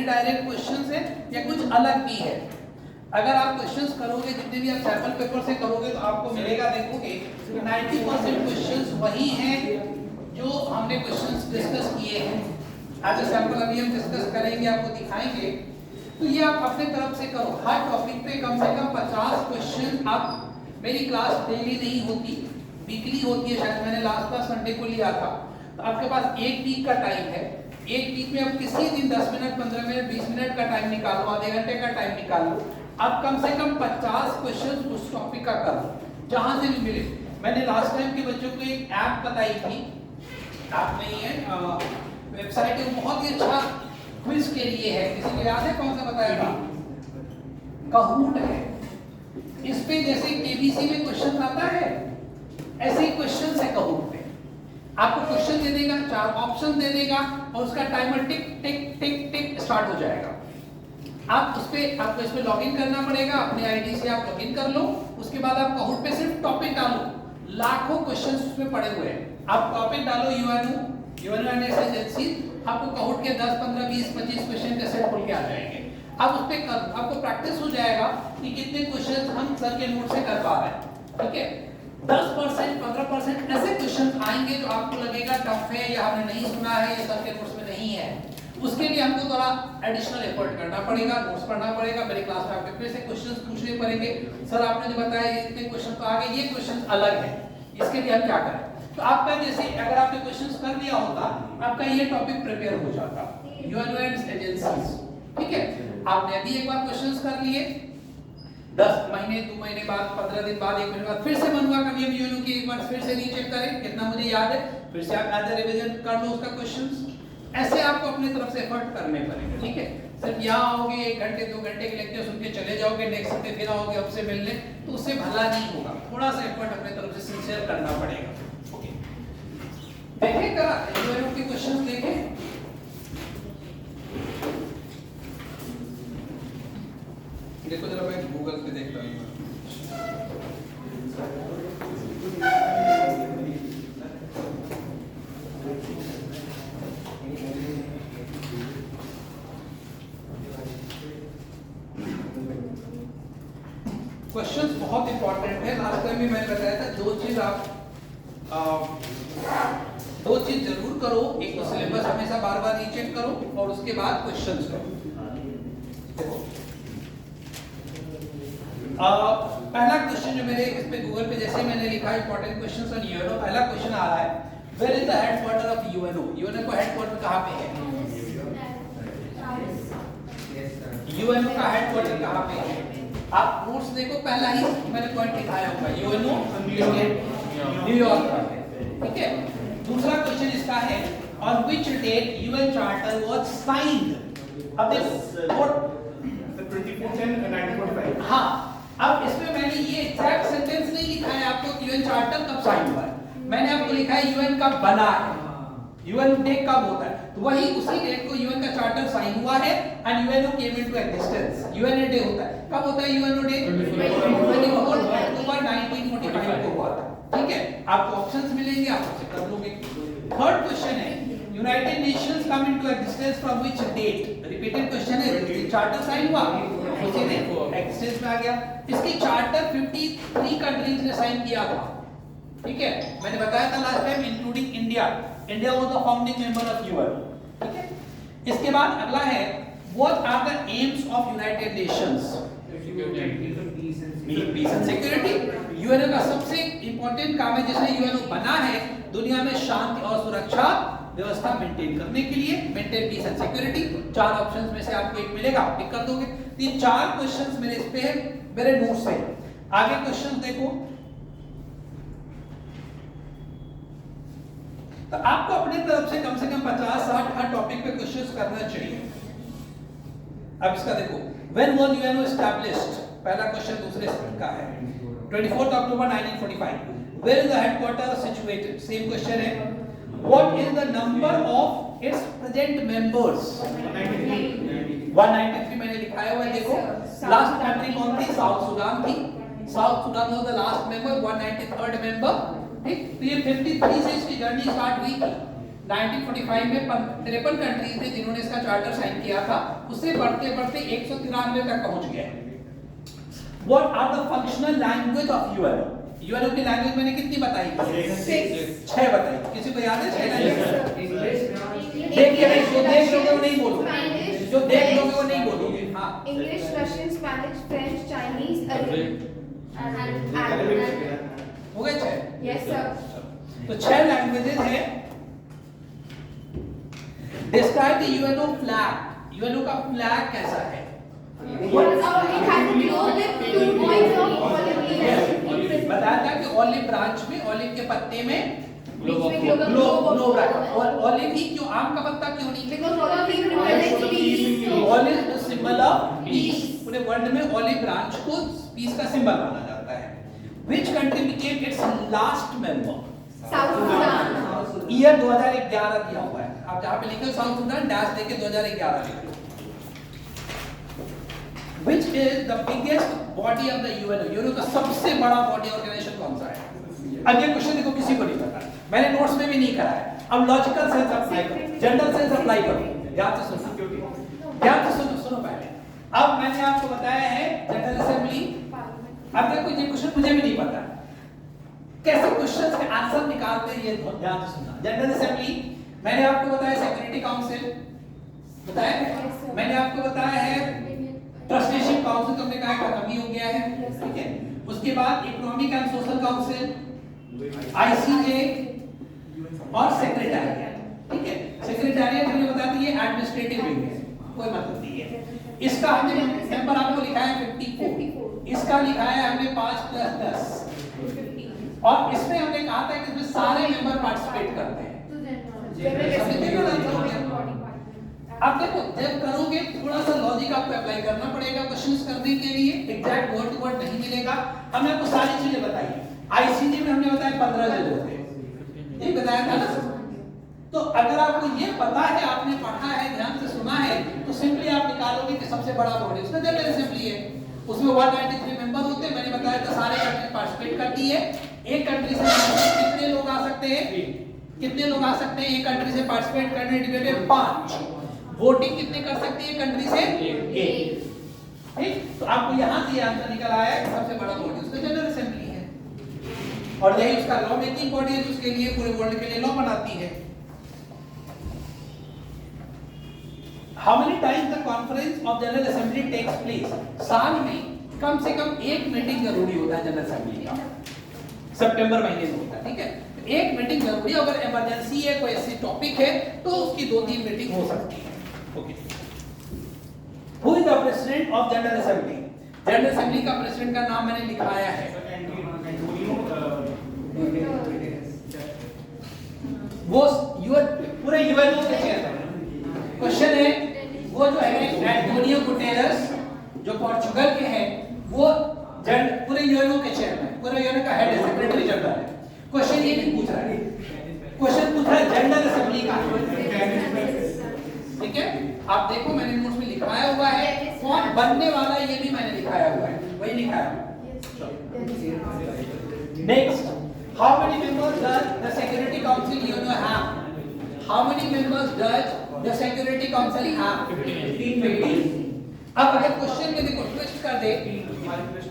Direct questions है या कुछ अलग भी है। अगर आप क्वेश्चंस करोगे, जितने भी आप सैंपल पेपर से करोगे तो आपको मिलेगा, देखोगे 90% क्वेश्चंस वही हैं जो हमने क्वेश्चंस डिस्कस किए हैं। आज सैंपल अभी हम डिस्कस करेंगे, आपको दिखाएंगे। तो ये आप अपने तरफ से करो। हर टॉपिक पे कम से कम 50 क्वेश्चन। आप मेरी क्लास डेली नहीं होती, वीकली होती है। शायद मैंने लास्ट क्लास संडे को लिया था। तो आपके पास एक वीक का टाइम है। एक वीक में आप किसी दिन 10 मिनट, 15 मिनट, 20 मिनट का टाइम निकालो, आधे घंटे का टाइम निकालो। आप कम से कम 50 क्वेश्चन उस टॉपिक का करो जहां से भी मिले। मैंने लास्ट टाइम के बच्चों को एक ऐप बताई थी, ऐप नहीं है, वेबसाइट है, बहुत ही अच्छा क्विज के लिए है। किसी को याद है कौन सा बताया था? काहूट है। इस पे जैसे केबीसी में क्वेश्चन आता है, ऐसे ही क्वेश्चन है काहूट पे। आपको क्वेश्चन दे देगा, 4 ऑप्शन दे देगा और उसका टाइमर टिक टिक टिक टिक स्टार्ट हो जाएगा। आप उस पे आपको इसमें लॉगिन करना पड़ेगा, अपने आईडी से आप लॉगिन कर लो। उसके बाद आप काहूट पे सिर्फ टॉपिक डालो। लाखों क्वेश्चंस उसमें पड़े हुए हैं। आप टॉपिक डालो यूएनओ एंड इट्स एजेंसी, आपको काहूट के 10, 15, 20, 25 क्वेश्चन के सेट खुल के आ जाएंगे। अब उस पे आपको प्रैक्टिस हो जाएगा कि कितने क्वेश्चन हम सर के नोट से कर पा रहे हैं। ठीक है, 10%, 15% ऐसे क्वेश्चन आएंगे जो आपको लगेगा टफ है या हमने नहीं सुना है या सर के नोट्स में नहीं है। उसके लिए हमको थोड़ा एडिशनल एफर्ट करना पड़ेगा, नोट्स पढ़ना पड़ेगा। मेरी क्लास में आपके फिर से क्वेश्चंस पूछने पड़ेंगे। सर आपने जो बताया इतने क्वेश्चन तो आ गए, ये क्वेश्चन अलग है, इसके लिए हम क्या करें? तो आपका जैसे अगर आपने क्वेश्चंस कर लिया होता, आपका ये टॉपिक प्रिपेयर हो जाता, यूएनओ एंड एजेंसीज। ठीक है, आपने अभी एक बार क्वेश्चंस कर लिए, 10 महीने, 2 महीने बाद, 15 दिन बाद, 1 महीने बाद फिर से मन हुआ कभी हम यूएनओ की एक बार फिर से रीचेक करें, कितना मुझे याद है, फिर से आप एज रिवीजन कर लो उसका क्वेश्चंस। ऐसे आपको अपनी तरफ से एफर्ट करने पड़ेंगे। ठीक है, सिर्फ यहाँ आओगे 1 घंटे 2 घंटे के लेक्चर सुन के चले जाओगे, नेक्स्ट हफ्ते फिर आओगे हमसे मिलने, तो उससे भला नहीं होगा। थोड़ा सा एफर्ट अपने तरफ से सिंसियर करना पड़ेगा। ओके, देखें करा यूएनओ के क्वेश्चंस देखें। देखो जरा, मैं गूगल पे देखता हूँ। क्वेश्चंस बहुत इंपॉर्टेंट है। लास्ट टाइम भी मैंने बताया था, दो चीज जरूर करो। एक तो सिलेबस हमेशा बार बार रीचेक करो और उसके बाद क्वेश्चंस करो। पहला क्वेश्चन जो मेरे इस पे गूगल पे जैसे मैंने लिखा इंपॉर्टेंट क्वेश्चंस ऑन यूएनओ, पहला क्वेश्चन आ रहा है, where is the headquarter of UNO? UNO का हेडक्वार्टर कहां पे है? यूएनओ का हेडक्वार्टर कहां पे है? आप नोट्स देखो, पहला ही मैंने पॉइंट लिखाया होगा, यूएनओ न्यूयॉर्क में है। ठीक है, दूसरा क्वेश्चन इसका है, on which date UN charter was signed? अब देखो 24/10/1945। हां, अब इसमें मैंने ये एग्जैक्ट सेंटेंस नहीं लिखा है आपको यूएन चार्टर कब साइन हुआ है। मैंने आपको लिखा है यूएन कब बना है, यूएन डे कब होता है। तो वही उसी डेट को यूएन का चार्टर साइन हुआ है and UNO came into existence. UNO day होता है, कब होता है यूएनओ डे? 24 अक्टूबर 1945 को हुआ था। ठीक है, आपको ऑप्शंस मिलेंगे, आप उससे कर लोगे। थर्ड क्वेश्चन है, United Nations come into existence from which date? Repeated question है, चार्टर साइन हुआ उसी दिन एग्जिस्टेंस में आ गया। इसकी चार्टर 53 कंट्रीज ने साइन किया था। ठीक है, मैंने बताया था last time including India. India was the founding member of UN. ठीक है, इसके बाद अगला है, what are the aims of United Nations? Peace and security. UNO का सबसे इंपॉर्टेंट काम है जिसमें यूएनओ बना है, दुनिया में शांति और सुरक्षा व्यवस्था मेंटेन करने के लिए, maintain piece and security. 4 options में से आपको एक मिलेगा, टिक कर दोगे। ये 4 क्वेश्चंस मेरे इस पे है, मेरे नोट्स से। आगे क्वेश्चंस देखो, तो आपको अपनी तरफ से कम 50-60 हर टॉपिक पे क्वेश्चंस करना चाहिए। अब इसका देखो, व्हेन वाज यूएनओ एस्टैब्लिश्ड? पहला क्वेश्चन दूसरे का है, 24 अक्टूबर 1945। Where is the headquarter situated? Same question है, what is the number of its present members? 193 मैंने लिखाया हुआ है, देखो। लास्ट कंट्री कौन थी? साउथ सुडान थी। South Sudan was the last member, 193rd member. ठीक, तो ये 53 से इसकी जर्नी स्टार्ट हुई थी। 1945 में 53 कंट्रीज थे जिन्होंने इसका चार्टर साइन किया था, उससे बढ़ते बढ़ते 193 तक पहुंच गया। What are the functional language of UNO? UNO की लैंग्वेज मैंने कितनी बताई? 6 बताई। किसी को याद है 6 लैंग्वेज? देखिए नहीं, जो देख लोगे वो नहीं बोलोगे, जो देख लोगे वो नहीं बोलोगे। हाँ, English, Russian, Spanish, French, Chinese, Arabic. हो गए 6? Yes sir. तो 6 लैंग्वेजेस हैं। Describe the UNO flag. UNO का फ्लैग कैसा है? बताया था कि ऑलिव ब्रांच में, ऑलिव के पत्ते में ग्लोब रखा। और ऑलिव ही क्यों, आम का पत्ता क्यों नहीं? Olive symbol of peace. पूरे वर्ल्ड में ऑलिव ब्रांच को पीस का सिंबल माना जाता है। Which country became its last member? South Sudan. Year 2011 दिया हुआ है, आप जहां पे लिखे साउथ सुडान डैश देके 2011 लिखो। Which is the biggest body of the UNO? UNO का सबसे बड़ा बॉडी ऑर्गेनाइजेशन कौन सा है? अब ये क्वेश्चन देखो किसी को नहीं पता, मैंने नोट्स में भी नहीं कराया। अब लॉजिकल सेंस अप्लाई करो, जनरल सेंस अप्लाई करो, ध्यान से सुनो, ध्यान से सुनो पहले। अब मैंने आपको बताया है जनरल असेंबली। अब देखो ये क्वेश्चन मुझे भी नहीं पता, कैसे क्वेश्चंस के आंसर निकालते हैं ये ध्यान से सुनना। जनरल असेंबली मैंने आपको बताया, सिक्योरिटी काउंसिल बताया, मैंने आपको बताया है ट्रस्टीशिप काउंसिल, तुमने कहा खत्म ही हो गया है, ठीक है। उसके बाद economic and social council, ICJ और सेक्रेटेरिएट, ठीक है। सेक्रेटेरिएट हमने बताया था ये एडमिनिस्ट्रेटिव विंग है, कोई मतलब नहीं है। इसका हमने नंबर आपको लिखा है 54, इसका लिखा है हमने 5 + 10, और इसमें हमने कहा था कि इसमें सारे मेंबर पार्टिसिपेट करते हैं। अब देखो जब करोगे थोड़ा सा लॉजिक आपको अप्लाई करना पड़ेगा क्वेश्चंस करने के लिए, एग्जैक्ट वर्ड टू वर्ड नहीं मिलेगा। हमने आपको सारी चीजें बताई। आईसीजे में हमने बताया 15 जज होते हैं, ये बताया था ना। तो अगर आपको ये पता है, आपने पढ़ा है, ध्यान से सुना है, तो सिंपली आप निकालोगे कि सबसे बड़ा बॉडी उसका जनरल असेंबली है। उसमें 193 मेंबर होते हैं, मैंने बताया था सारे कंट्री पार्टिसिपेट करती है। एक कंट्री से कितने लोग आ सकते हैं? कितने लोग आ सकते हैं एक कंट्री से पार्टिसिपेट करने? डिबेटेड 5। वोटिंग कितने कर सकती है कंट्री से? 1। ठीक, तो आपको यहां से आंसर निकल आया कि सबसे बड़ा बॉडी उसका जनरल असेंबली है, और यही उसका लॉ मेकिंग बॉडी है, उसके लिए पूरे वर्ल्ड के लिए लॉ बनाती है। How many times the conference of general assembly takes place? साल में कम से कम एक मीटिंग जरूरी होता है जनरल असेंबली का, सितंबर महीने में होता है, ठीक है। एक मीटिंग जरूरी है, अगर इमरजेंसी है, कोई ऐसी टॉपिक है तो उसकी 2-3 मीटिंग हो सकती है। Okay, who is the president of general assembly? General assembly का प्रेसिडेंट का नाम मैंने लिखाया है, वो पूरे यूएनओ के चेयरमैन। क्वेश्चन है वो जो है एंटोनियो गुटेरेस जो पोर्चुगल के हैं, वो पूरे यूएनओ के चेयरमैन, पूरे यूएनओ का हेड है, सेक्रेटरी जनरल है। क्वेश्चन ये नहीं पूछ रहा है, क्वेश्चन पूछ रहा है जनरल असेंबली का, ठीक है। आप देखो मैंने नोट्स में लिखाया हुआ है, कौन बनने वाला है ये भी मैंने लिखाया हुआ है, वही लिखाया हुआ है। Next, how many members does the security council UNO have? How many members does the security council have? 15 members. अब अगर क्वेश्चन में देखो ट्विस्ट कर दे,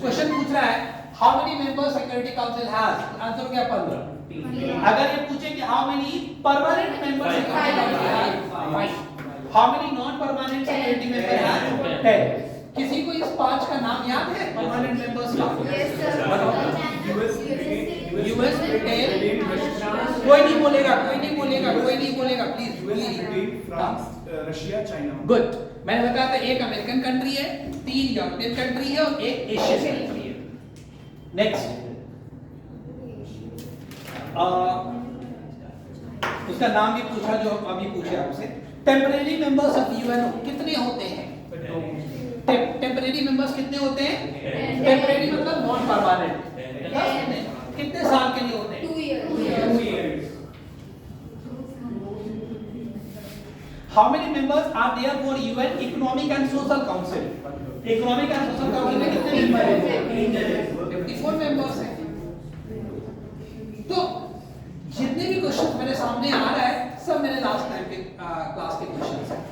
क्वेश्चन पूछ रहा है how many members security council has, answer क्या 15। अगर ये पूछे कि how many permanent members security council has, 5। How many non permanent security member has, 10। किसी को इस 5 का नाम याद है परमानेंट मेंबर्स का? Yes sir. यूएस, ब्रिटेन, कोई नहीं बोलेगा, कोई नहीं बोलेगा, कोई नहीं बोलेगा, please. France, Russia, China. Good, मैंने बताया था एक अमेरिकन कंट्री है, 3 यूरोपियन कंट्री है और एक एशियन कंट्री है। नेक्स्ट, उसका नाम भी पूछा जो अभी पूछे आपसे। टेम्परेरी मेंबर्स ऑफ यूएनओ कितने होते हैं? टेम्परेरी मेंबर्स कितने होते हैं? टेम्परेरी मतलब नॉन परमानेंट। कितने साल के लिए होते हैं? 2 years. How many members are there for UN Economic and Social Council? Economic and Social Council में कितने मेंबर हैं? 54 मेंबर्स हैं। तो जितने भी क्वेश्चन मेरे सामने आ रहा है सब मैंने क्लास के क्वेश्चंस हैं।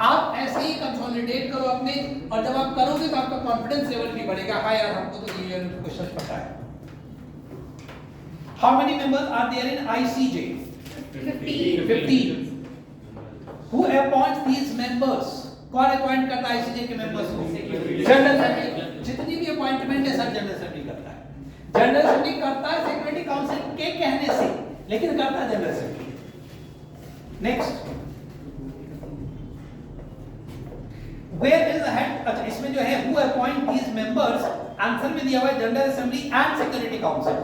आप ऐसे ही कंसोलिडेट करो अपने, और जब आप करोगे तो आपका कॉन्फिडेंस लेवल भी बढ़ेगा। हाँ यार, हमको तो ये क्वेश्चन पता है। How many members are there in ICJ? 15. Who appoints these members? कौन अपॉइंट करता है आईसीजे के मेंबर्स को? General assembly. जितनी भी अपॉइंटमेंट है सब जनरल असेंबली करता है। जनरल असेंबली करता है सिक्योरिटी काउंसिल के कहने से, लेकिन करता है general assembly. Next, where is the head? अच्छा, इसमें जो है who appoint these members, answer में दिया हुआ है general assembly and security council.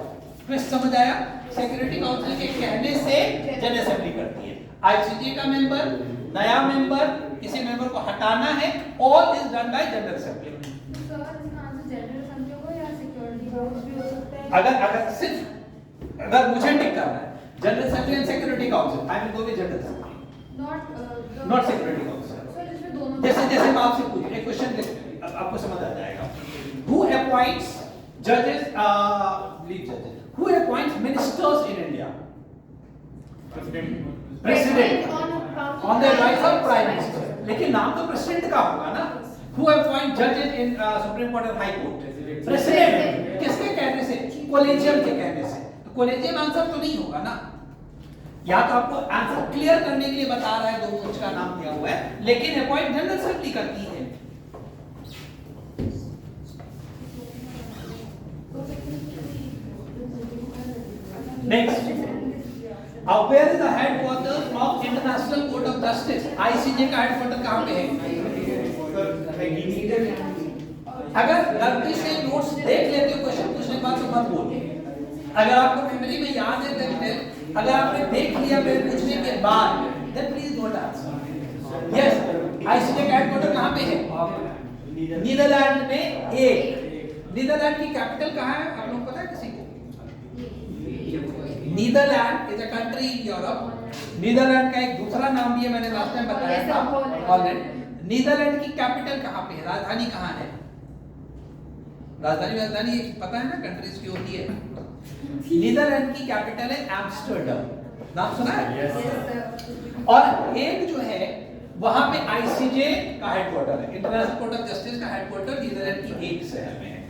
फिर समझ आया? सिक्योरिटी काउंसिल के कहने से जनरल असेंबली करती है। आईसीजे का मेंबर, नया मेंबर, किसी मेंबर को हटाना है, all is done by general assembly. अगर सिर्फ अगर मुझे टिक करना है general assembly and security council, I will go with general assembly, not security council. जैसे मैं आपसे पूछ एक क्वेश्चन, आपको समझ आ जाएगा। हु अपॉइंट्स जजेस, लीव जजेस, who appoints ministers in India? President on the advice of prime minister. लेकिन नाम तो प्रेसिडेंट का होगा ना। हु अपॉइंट जजेस इन सुप्रीम कोर्ट और हाई कोर्ट? प्रेसिडेंट। किसके कहने से? कॉलेजियम के कहने से। तो कॉलेजियम आंसर तो नहीं होगा ना। या तो आपको आंसर क्लियर करने के लिए बता रहा है, दोनों का नाम दिया हुआ है, लेकिन अपॉइंट जनरल असेंबली करती है। Next, where is the headquarters of International Court of Justice? ICJ का हेडक्वार्टर कहाँ पे है? अगर गलती से नोट्स देख लेते हो क्वेश्चन पूछने के बाद तो मत बोलो। अगर आपको मेमोरी में याद है देख, अगर आपने देख लिया मेरे पूछने के बाद, then please don't answer. Yes, ICJ का हेडक्वार्टर कहाँ पे है? नीदरलैंड में एक। नीदरलैंड की कैपिटल कहाँ है? आप लोग पता है किसी को? Netherland is a country in Europe. Netherland का एक दूसरा नाम भी है, मैंने लास्ट टाइम बताया था, हॉलैंड। नीदरलैंड की कैपिटल कहाँ पे है? राजधानी कहाँ है? राजधानी पता है ना, कंट्रीज की होती है। नीदरलैंड की कैपिटल है एम्स्टर्डम। नाम सुना है? और एक जो है वहां पे आईसीजे का हेडक्वार्टर है, इंटरनेशनल कोर्ट ऑफ जस्टिस का हेडक्वार्टर नीदरलैंड की एक शहर में है।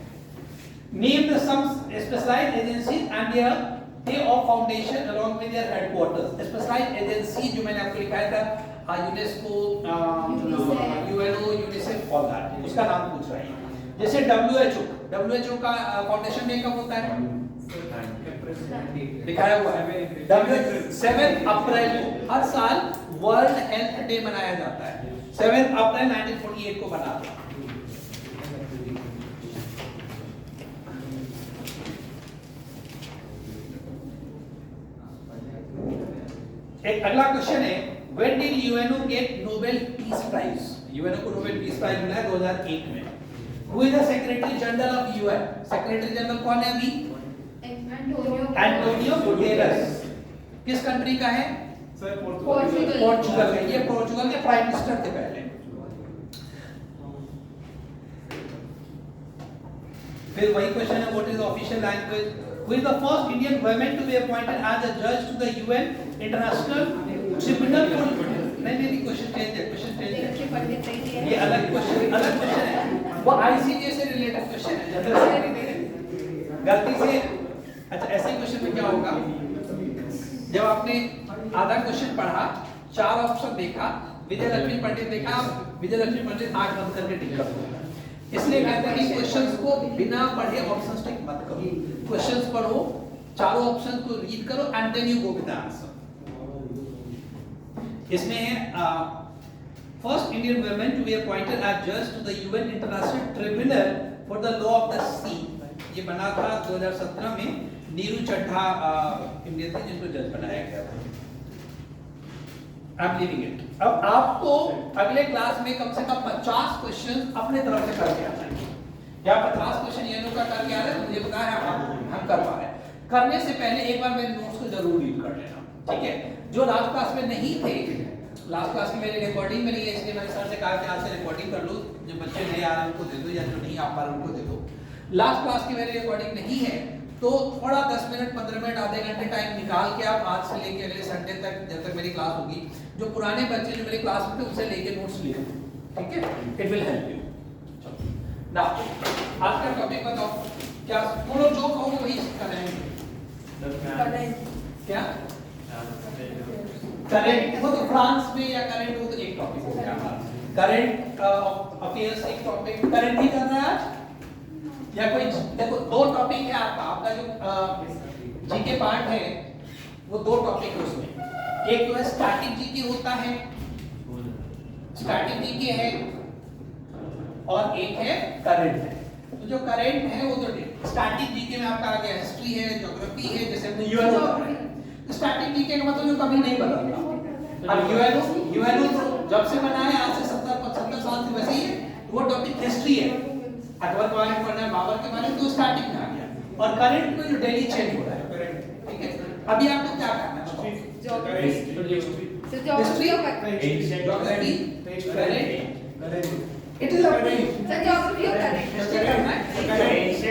Name the some specialized agencies and their day of foundation along with their headquarters. Specialized agency जो मैंने आपको लिखाया था, UNESCO, UNO, UNICEF, all that, उसका नाम पूछ रहा है। जैसे डब्ल्यूएचओ का फाउंडेशन डे कब होता है? दिखाया हुआ है 7 अप्रैल को। हर साल वर्ल्ड हेल्थ डे मनाया जाता है। 7 अप्रैल 1948 को बना था। एक अगला क्वेश्चन है, when did UNO get Nobel Peace Prize? UNO को नोबेल पीस प्राइज मिला है 2001 में। Who is the secretary general of UN? Secretary general कौन है अभी? Antonio Guterres. किस कंट्री का है? पोर्चुगल का। ये पोर्चुगल के प्राइम मिनिस्टर थे पहले। फिर वही क्वेश्चन है, what is the official language? Who is the first Indian woman to be appointed as a judge to the UN International Tribunal for? नहीं, क्वेश्चन चेंज है। ये अलग क्वेश्चन है, वो आईसीजे से रिलेटेड क्वेश्चन है, जनरल गलती से। अच्छा, ऐसे क्वेश्चन में क्या होगा, जब आपने आधा क्वेश्चन पढ़ा, 4 ऑप्शन देखा, विजय लक्ष्मी पंडित देखा, विजय लक्ष्मी पंडित आंख बंद करके टिक कर दो। इसलिए कहते हैं कि क्वेश्चंस को बिना पढ़े ऑप्शंस टिक मत करो। क्वेश्चंस पढ़ो, चारों ऑप्शंस को रीड करो and then you go with the answer. इसमें है first Indian women to be appointed as जज to the UN international tribunal for the law of the sea. ये बना था 2017 में। नीरू चड्ढा इंडियन थी जिनको जज बनाया गया था। I'm leaving it. अब आपको अगले क्लास में कम से कम 50 क्वेश्चन अपने तरफ से करके आना है। या 50 क्वेश्चन यूएनओ का करके आ रहे हैं, मुझे पता है हम कर पा रहे हैं। करने से पहले एक बार मेरे नोट्स को जरूर रीड कर लेना, ठीक है? जो लास्ट क्लास में नहीं थे, लास्ट क्लास की मेरी रिकॉर्डिंग में नहीं है, इसलिए मैंने सर से कहा कि आज से रिकॉर्डिंग कर लो। जो बच्चे नहीं आ रहे उनको दे दो, या जो नहीं आ पा रहे उनको दे दो। लास्ट क्लास की मेरी रिकॉर्डिंग नहीं है तो थोड़ा 10 मिनट 15 मिनट आधे घंटे टाइम निकाल के आप आज से लेके अगले संडे तक जब तक मेरी क्लास होगी, जो पुराने बच्चे जो मेरी क्लास में थे उनसे लेके नोट्स लिए, ठीक है, इट विल हेल्प यू। ना आज का टॉपिक बताओ, क्या बोलो, जो कहोगे वही करेंगे। क्या करंट, वो तो फ्रांस में या करंट, वो तो एक टॉपिक हो गया। करंट अफेयर्स एक टॉपिक, करंट ही कर रहा है आज या कोई, देखो दो टॉपिक है आपका जो जीके पार्ट है वो दो टॉपिक है उसमें, एक तो है स्टैटिक जीके होता है, स्टैटिक जीके है, और एक है करंट है। तो जो करंट है वो तो स्टैटिक जीके में आपका आ गया हिस्ट्री है, ज्योग्राफी है, जैसे हमने यूएनओ पढ़ा है। स्टैटिक जीके का मतलब जो कभी नहीं बदलता। अब यूएनओ तो जब से बना है आज से 70-75 साल से वैसे ही है। वो टॉपिक हिस्ट्री है, अकबर के बारे में पढ़ना है, बाबर के बारे में, तो स्टार्टिंग में आ गया। और करंट में जो डेली चेंज हो रहा है, ठीक है। अभी आपको क्या करना है? Geography, it is up to you. Sir geography और करंट हिस्ट्री करना है,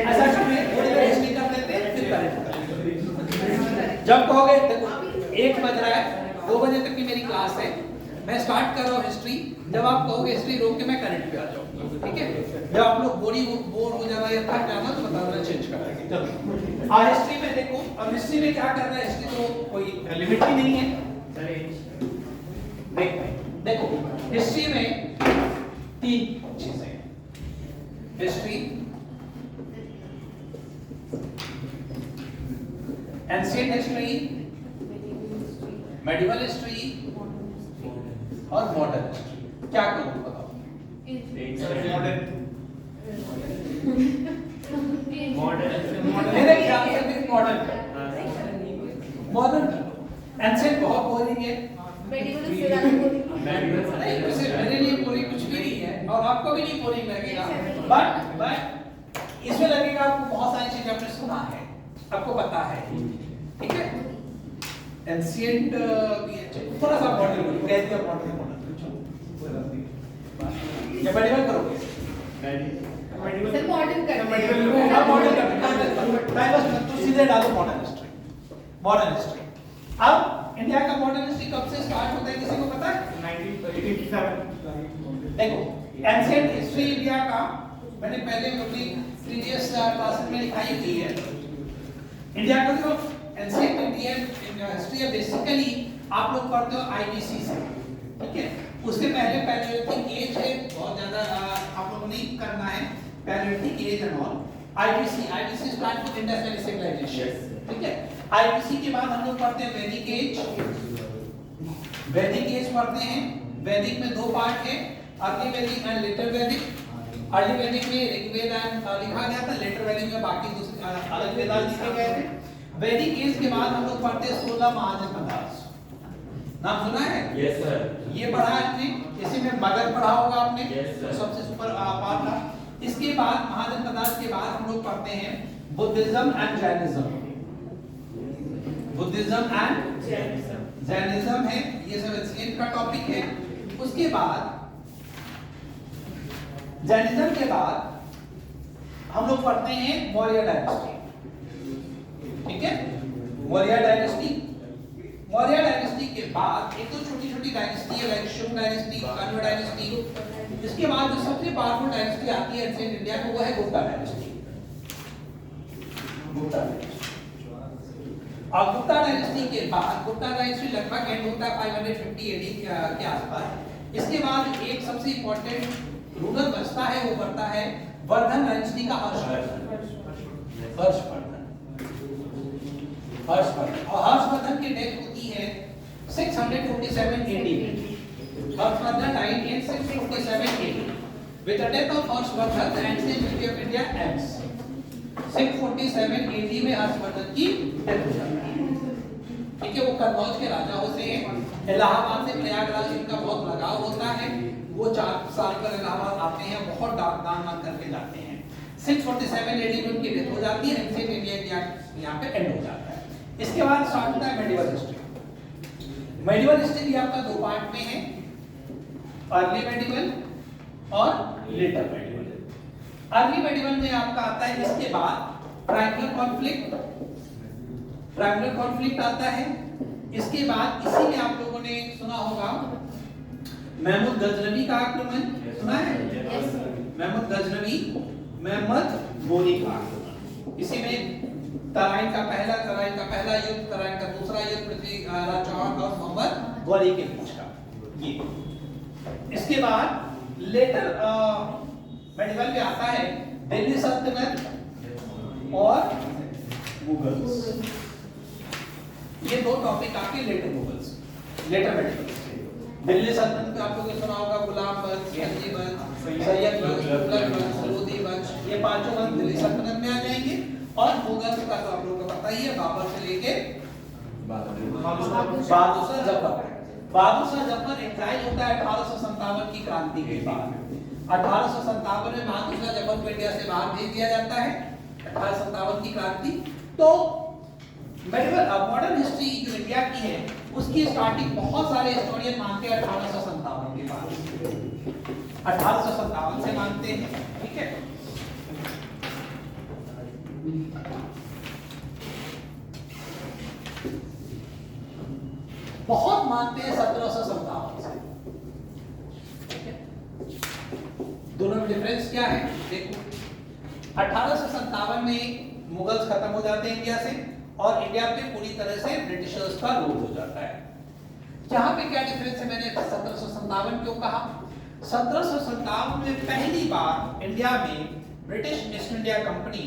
ऐसा करना थोड़ी देर हिस्ट्री कर लेते हैं, फिर करंट। जब कहोगे, देखो 1 बज रहा है, 2 बजे तक की मेरी क्लास है, मैं स्टार्ट कर रहा हूँ हिस्ट्री, जब आप कहोगे हिस्ट्री रोक के मैं करंट पे आ जाऊंगा, ठीक है। जब आप लोग बोर हो जाना या थक जाना तो बता देना, चेंज कर देंगे। चलो हिस्ट्री में देखो, अब हिस्ट्री में क्या कर रहा है, हिस्ट्री तो कोई लिमिट ही नहीं है। देखो हिस्ट्री में 3 चीजें हैं, history, ancient history, medieval history और मॉडर्न हिस्ट्री। क्या करूं बताओ? मेरे ख्याल से भी मॉडर्न एंशिएंट बहुत बोरिंग है, मेडिवल से ज्यादा बोरिंग नहीं, वैसे मेरे लिए बोरिंग कुछ भी नहीं है और आपको भी नहीं बोरिंग लगेगा, बट इसमें लगेगा आपको बहुत सारी चीजें आपने सुना है, आपको पता है, ठीक है। एंशिएंट भी है, थोड़ा सा मॉडर्न कह दिया, मॉडर्न या मेडिवल करोगे? सर मॉडर्न कर तो सीधे डालो मॉडर्न हिस्ट्री। मॉडर्न हिस्ट्री, अब इंडिया का मॉडर्न हिस्ट्री कब से स्टार्ट होता है, किसी को पता है? 1987। देखो एंशिएंट हिस्ट्री इंडिया का मैंने पहले अपनी प्रीवियस क्लासेस में लिखाई हुई है। इंडिया का जो एंशिएंट इंडियन हिस्ट्री है, बेसिकली आप लोग पढ़ते हो आईबीसी से, ठीक है। उसके पहले पैलेलिथिक एज है, बहुत ज्यादा आप लोगों को नहीं करना है, Palaeolithic age and all. IBC start with Indus Valley civilization, ठीक है। आईबीसी के बाद हम लोग पढ़ते हैं वैदिक एज। वैदिक एज पढ़ते हैं, वैदिक में 2 पार्ट है, अर्ली वैदिक एंड लेटर वैदिक। अर्ली वैदिक में ऋग्वेद लिखा गया था, लेटर वैदिक में बाकी दूसरे अलग वेद लिखे गए थे। वैदिक एज के बाद हम लोग पढ़ते हैं 16 महाजनपदास। नाम सुना है? Yes sir. ये पढ़ा है आपने, इसी में मगध पढ़ा होगा आपने, Yes, sir. सबसे सुपर पार्ट था। इसके बाद महाजनपदास के बाद हम लोग पढ़ते हैं Buddhism and Jainism. Buddhism and Jainism है, ये सब एंशिएंट का टॉपिक है। उसके बाद जैनिज्म के बाद हम लोग पढ़ते हैं मौर्य डायनेस्टी, ठीक है। मौर्य डायनेस्टी, मौर्य डायनेस्टी के बाद एक तो छोटी-छोटी डायनेस्टी है, like Shunga dynasty, Kanva dynasty. इसके बाद जो सबसे पावरफुल डायनेस्टी आती है एंशिएंट इंडिया में, वो है गुप्ता डायनेस्टी। गुप्ता डायनेस्टी, और गुप्ता डायनेस्टी के बाद, गुप्ता डायनेस्टी लगभग एंड होता है 550 एडी के आसपास। इसके बाद एक सबसे इंपॉर्टेंट रूलर बचता है, वो बढ़ता है वर्धन डायनेस्टी का हर्षवर्धन। और हर्षवर्धन की डेथ होती है 647 AD में। Harshvardhan died in 647 AD. With the death of Harshvardhan, the ancient history of India ends. 647 AD में हर्षवर्धन की डेथ हो जाती है, ठीक है। वो कन्नौज के राजा होते हैं, इलाहाबाद से प्रयागराज इनका बहुत लगाव होता है, वो 4 साल पर इलाहाबाद आते हैं, बहुत दान करके जाते हैं। 647 AD में उनकी डेथ हो जाती है, एंशिएंट इंडिया यहाँ पे एंड हो जाता है। इसके बाद स्टार्ट होता है मेडिवल हिस्ट्री। मेडिवल हिस्ट्री भी आपका 2 पार्ट में है, अर्ली मेडिवल और लेटर मेडिवल। अर्ली मेडिवल में आपका आता है, इसके बाद ट्रायंगुलर कॉन्फ्लिक्ट आता है। इसके बाद इसी में आप लोगों ने सुना होगा महमूद गजनवी का आक्रमण, सुना है? महमूद गजनवी, महमद गोरी का आक्रमण। इसी में तराइन का पहला युद्ध, तराइन का दूसरा युद्ध पृथ्वीराज चौहान और मोहम्मद गौरी के बीच का ये। इसके बाद लेटर मेडिवल में आता है दिल्ली सल्तनत और मुगल्स। ये दो टॉपिक आपके लेटर मेडिवल। दिल्ली सल्तनत में आप लोगों ने सुना होगा गुलाम वंश, खिलजी वंश, सैयद वंश, तुगलक वंश, सरूदी वंश, ये पांचों वंश दिल्ली सल्तनत में आ जाएंगे। और मुगल्स का तो आप लोगों को पता ही है, बाबर से लेके बहादुर शाह जफर एग्जाइल होता है 1857 की क्रांति के बाद। 1857 में बहादुर शाह जफर को इंडिया से बाहर भेज दिया जाता है, 1857 की क्रांति। तो मॉडर्न हिस्ट्री जो इंडिया की है उसकी स्टार्टिंग बहुत सारे हिस्टोरियन मानते हैं 1857 के बाद, 1857 से मानते हैं, ठीक है। बहुत मानते हैं 1757 से, ठीक है। दोनों में डिफरेंस क्या है देखो। 1857 में मुगल्स खत्म हो जाते हैं इंडिया से और इंडिया पे पूरी तरह से ब्रिटिशर्स का रूल हो जाता है। यहाँ पे क्या डिफरेंस है, मैंने 1757 क्यों कहा? 1757 में पहली बार इंडिया में ब्रिटिश ईस्ट इंडिया कंपनी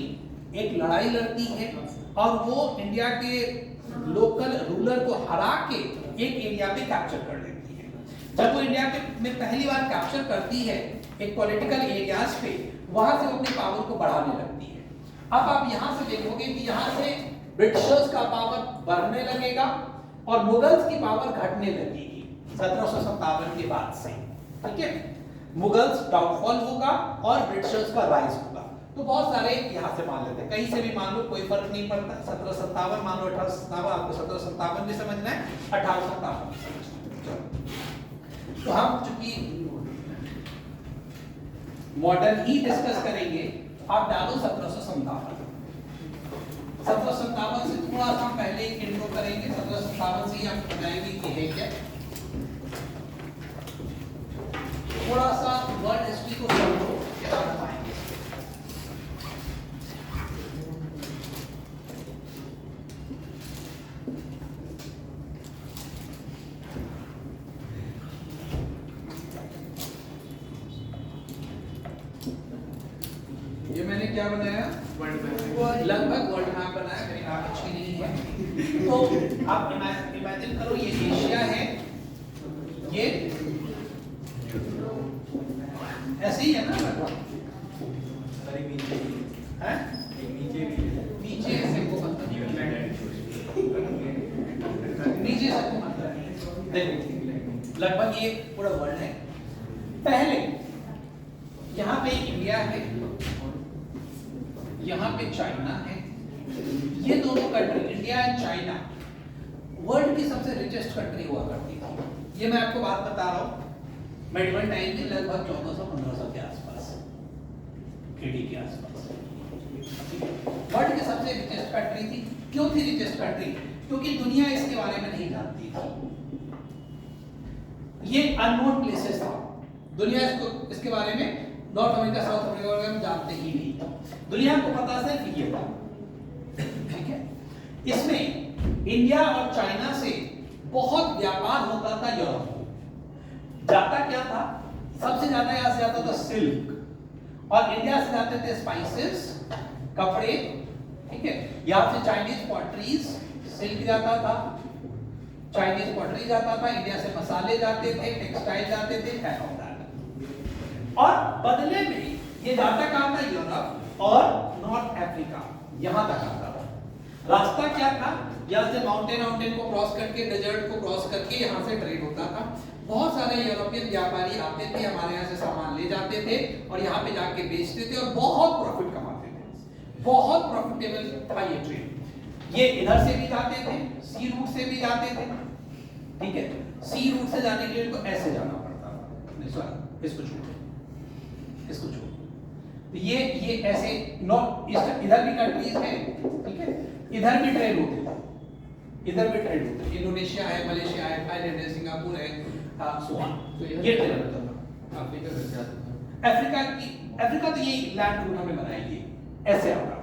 एक लड़ाई लड़ती है और वो इंडिया के लोकल रूलर को हरा के एक एरिया पे कैप्चर कर लेती है। जब वो इंडिया में पहली बार कैप्चर करती है एक पॉलिटिकल एरियाज पे, वहां से वो अपनी पावर को बढ़ाने लगती है। अब आप यहाँ से देखोगे कि यहाँ से ब्रिटिशर्स का पावर बढ़ने लगेगा और मुगल्स की पावर घटने लगेगी 1757 के बाद से, ठीक है। मुगल्स डाउनफॉल होगा और ब्रिटिशर्स का राइज होगा। तो बहुत सारे यहाँ से मान लेते हैं, कहीं से भी मान लो कोई फर्क नहीं पड़ता। 1757 मान लो, 1857 आपको 1757 भी समझना है, 1857 भी समझना है। तो हम चूंकि मॉडर्न ही डिस्कस करेंगे, आप डालो 1757। 1757 से थोड़ा सा पहले एक इंट्रो करेंगे। 1757 से ही हम बताएंगे कि है क्या, थोड़ा सा वर्ल्ड हिस्ट्री को समझो के बाद हम आएंगे। ये मैंने क्या बनाया, लगभग वर्ल्ड मैप बनाया, मेरी आप अच्छी नहीं है। तो आप इमेजिन करो ये एशिया है, ये ऐसे ही है ना लगभग, नीचे से को मतलब नीचे से को मतलब देखो लगभग ये पूरा वर्ल्ड है। पहले यहाँ पे इंडिया है, यहाँ पे चाइना है। ये दोनों country India and China world की सबसे रिचेस्ट कंट्री हुआ करती थी। ये मैं आपको बात बता रहा हूँ मेडिवल टाइम में, लगभग 1400-1500 के आसपास, एडी के आसपास वर्ल्ड की सबसे रिचेस्ट कंट्री थी। क्यों थी रिचेस्ट कंट्री? क्योंकि दुनिया इसके बारे में नहीं जानती थी, ये अननोन प्लेसेस था। दुनिया इसके बारे में नॉर्थ अमेरिका, साउथ अमेरिका वगैरह में जानते ही नहीं। दुनिया को पता सिर्फ ये था, ठीक है। इसमें इंडिया और चाइना से बहुत व्यापार होता था। यूरोप को जाता क्या था, सबसे ज्यादा यहाँ से जाता था सिल्क, और इंडिया से जाते थे स्पाइसेस, कपड़े, ठीक है। यहाँ से चाइनीज पॉटरीज, सिल्क जाता था, चाइनीज पॉटरी जाता था, इंडिया से मसाले जाते थे, टेक्सटाइल जाते थे, और बदले में ये जाता कहाँ था, यूरोप और नॉर्थ अफ्रीका, यहां तक आता था। रास्ता क्या था, यहाँ से माउंटेन को क्रॉस करके, डेजर्ट को क्रॉस करके यहाँ से ट्रेड होता था। बहुत सारे यूरोपियन व्यापारी आते थे, हमारे यहाँ से सामान ले जाते थे और यहाँ पे जाके बेचते थे और बहुत प्रॉफिट कमाते थे। बहुत प्रॉफिटेबल था ये ट्रेड। ये इधर से भी जाते थे, सी रूट से भी जाते थे, ठीक है। सी रूट से जाने के लिए इनको ऐसे जाना पड़ता था, नहीं सॉरी, इसको छोड़, ये ऐसे नॉर्थ ईस्ट इधर भी कंट्रीज है, ठीक है, इधर भी ट्रेड होते हैं, इधर भी ट्रेड होते हैं, इंडोनेशिया है, मलेशिया है, थाईलैंड है, सिंगापुर है, सो ऑन। ये ट्रेड होता है। अफ्रीका तो ये लैंड रूट हमें बनाएगी ऐसे होगा।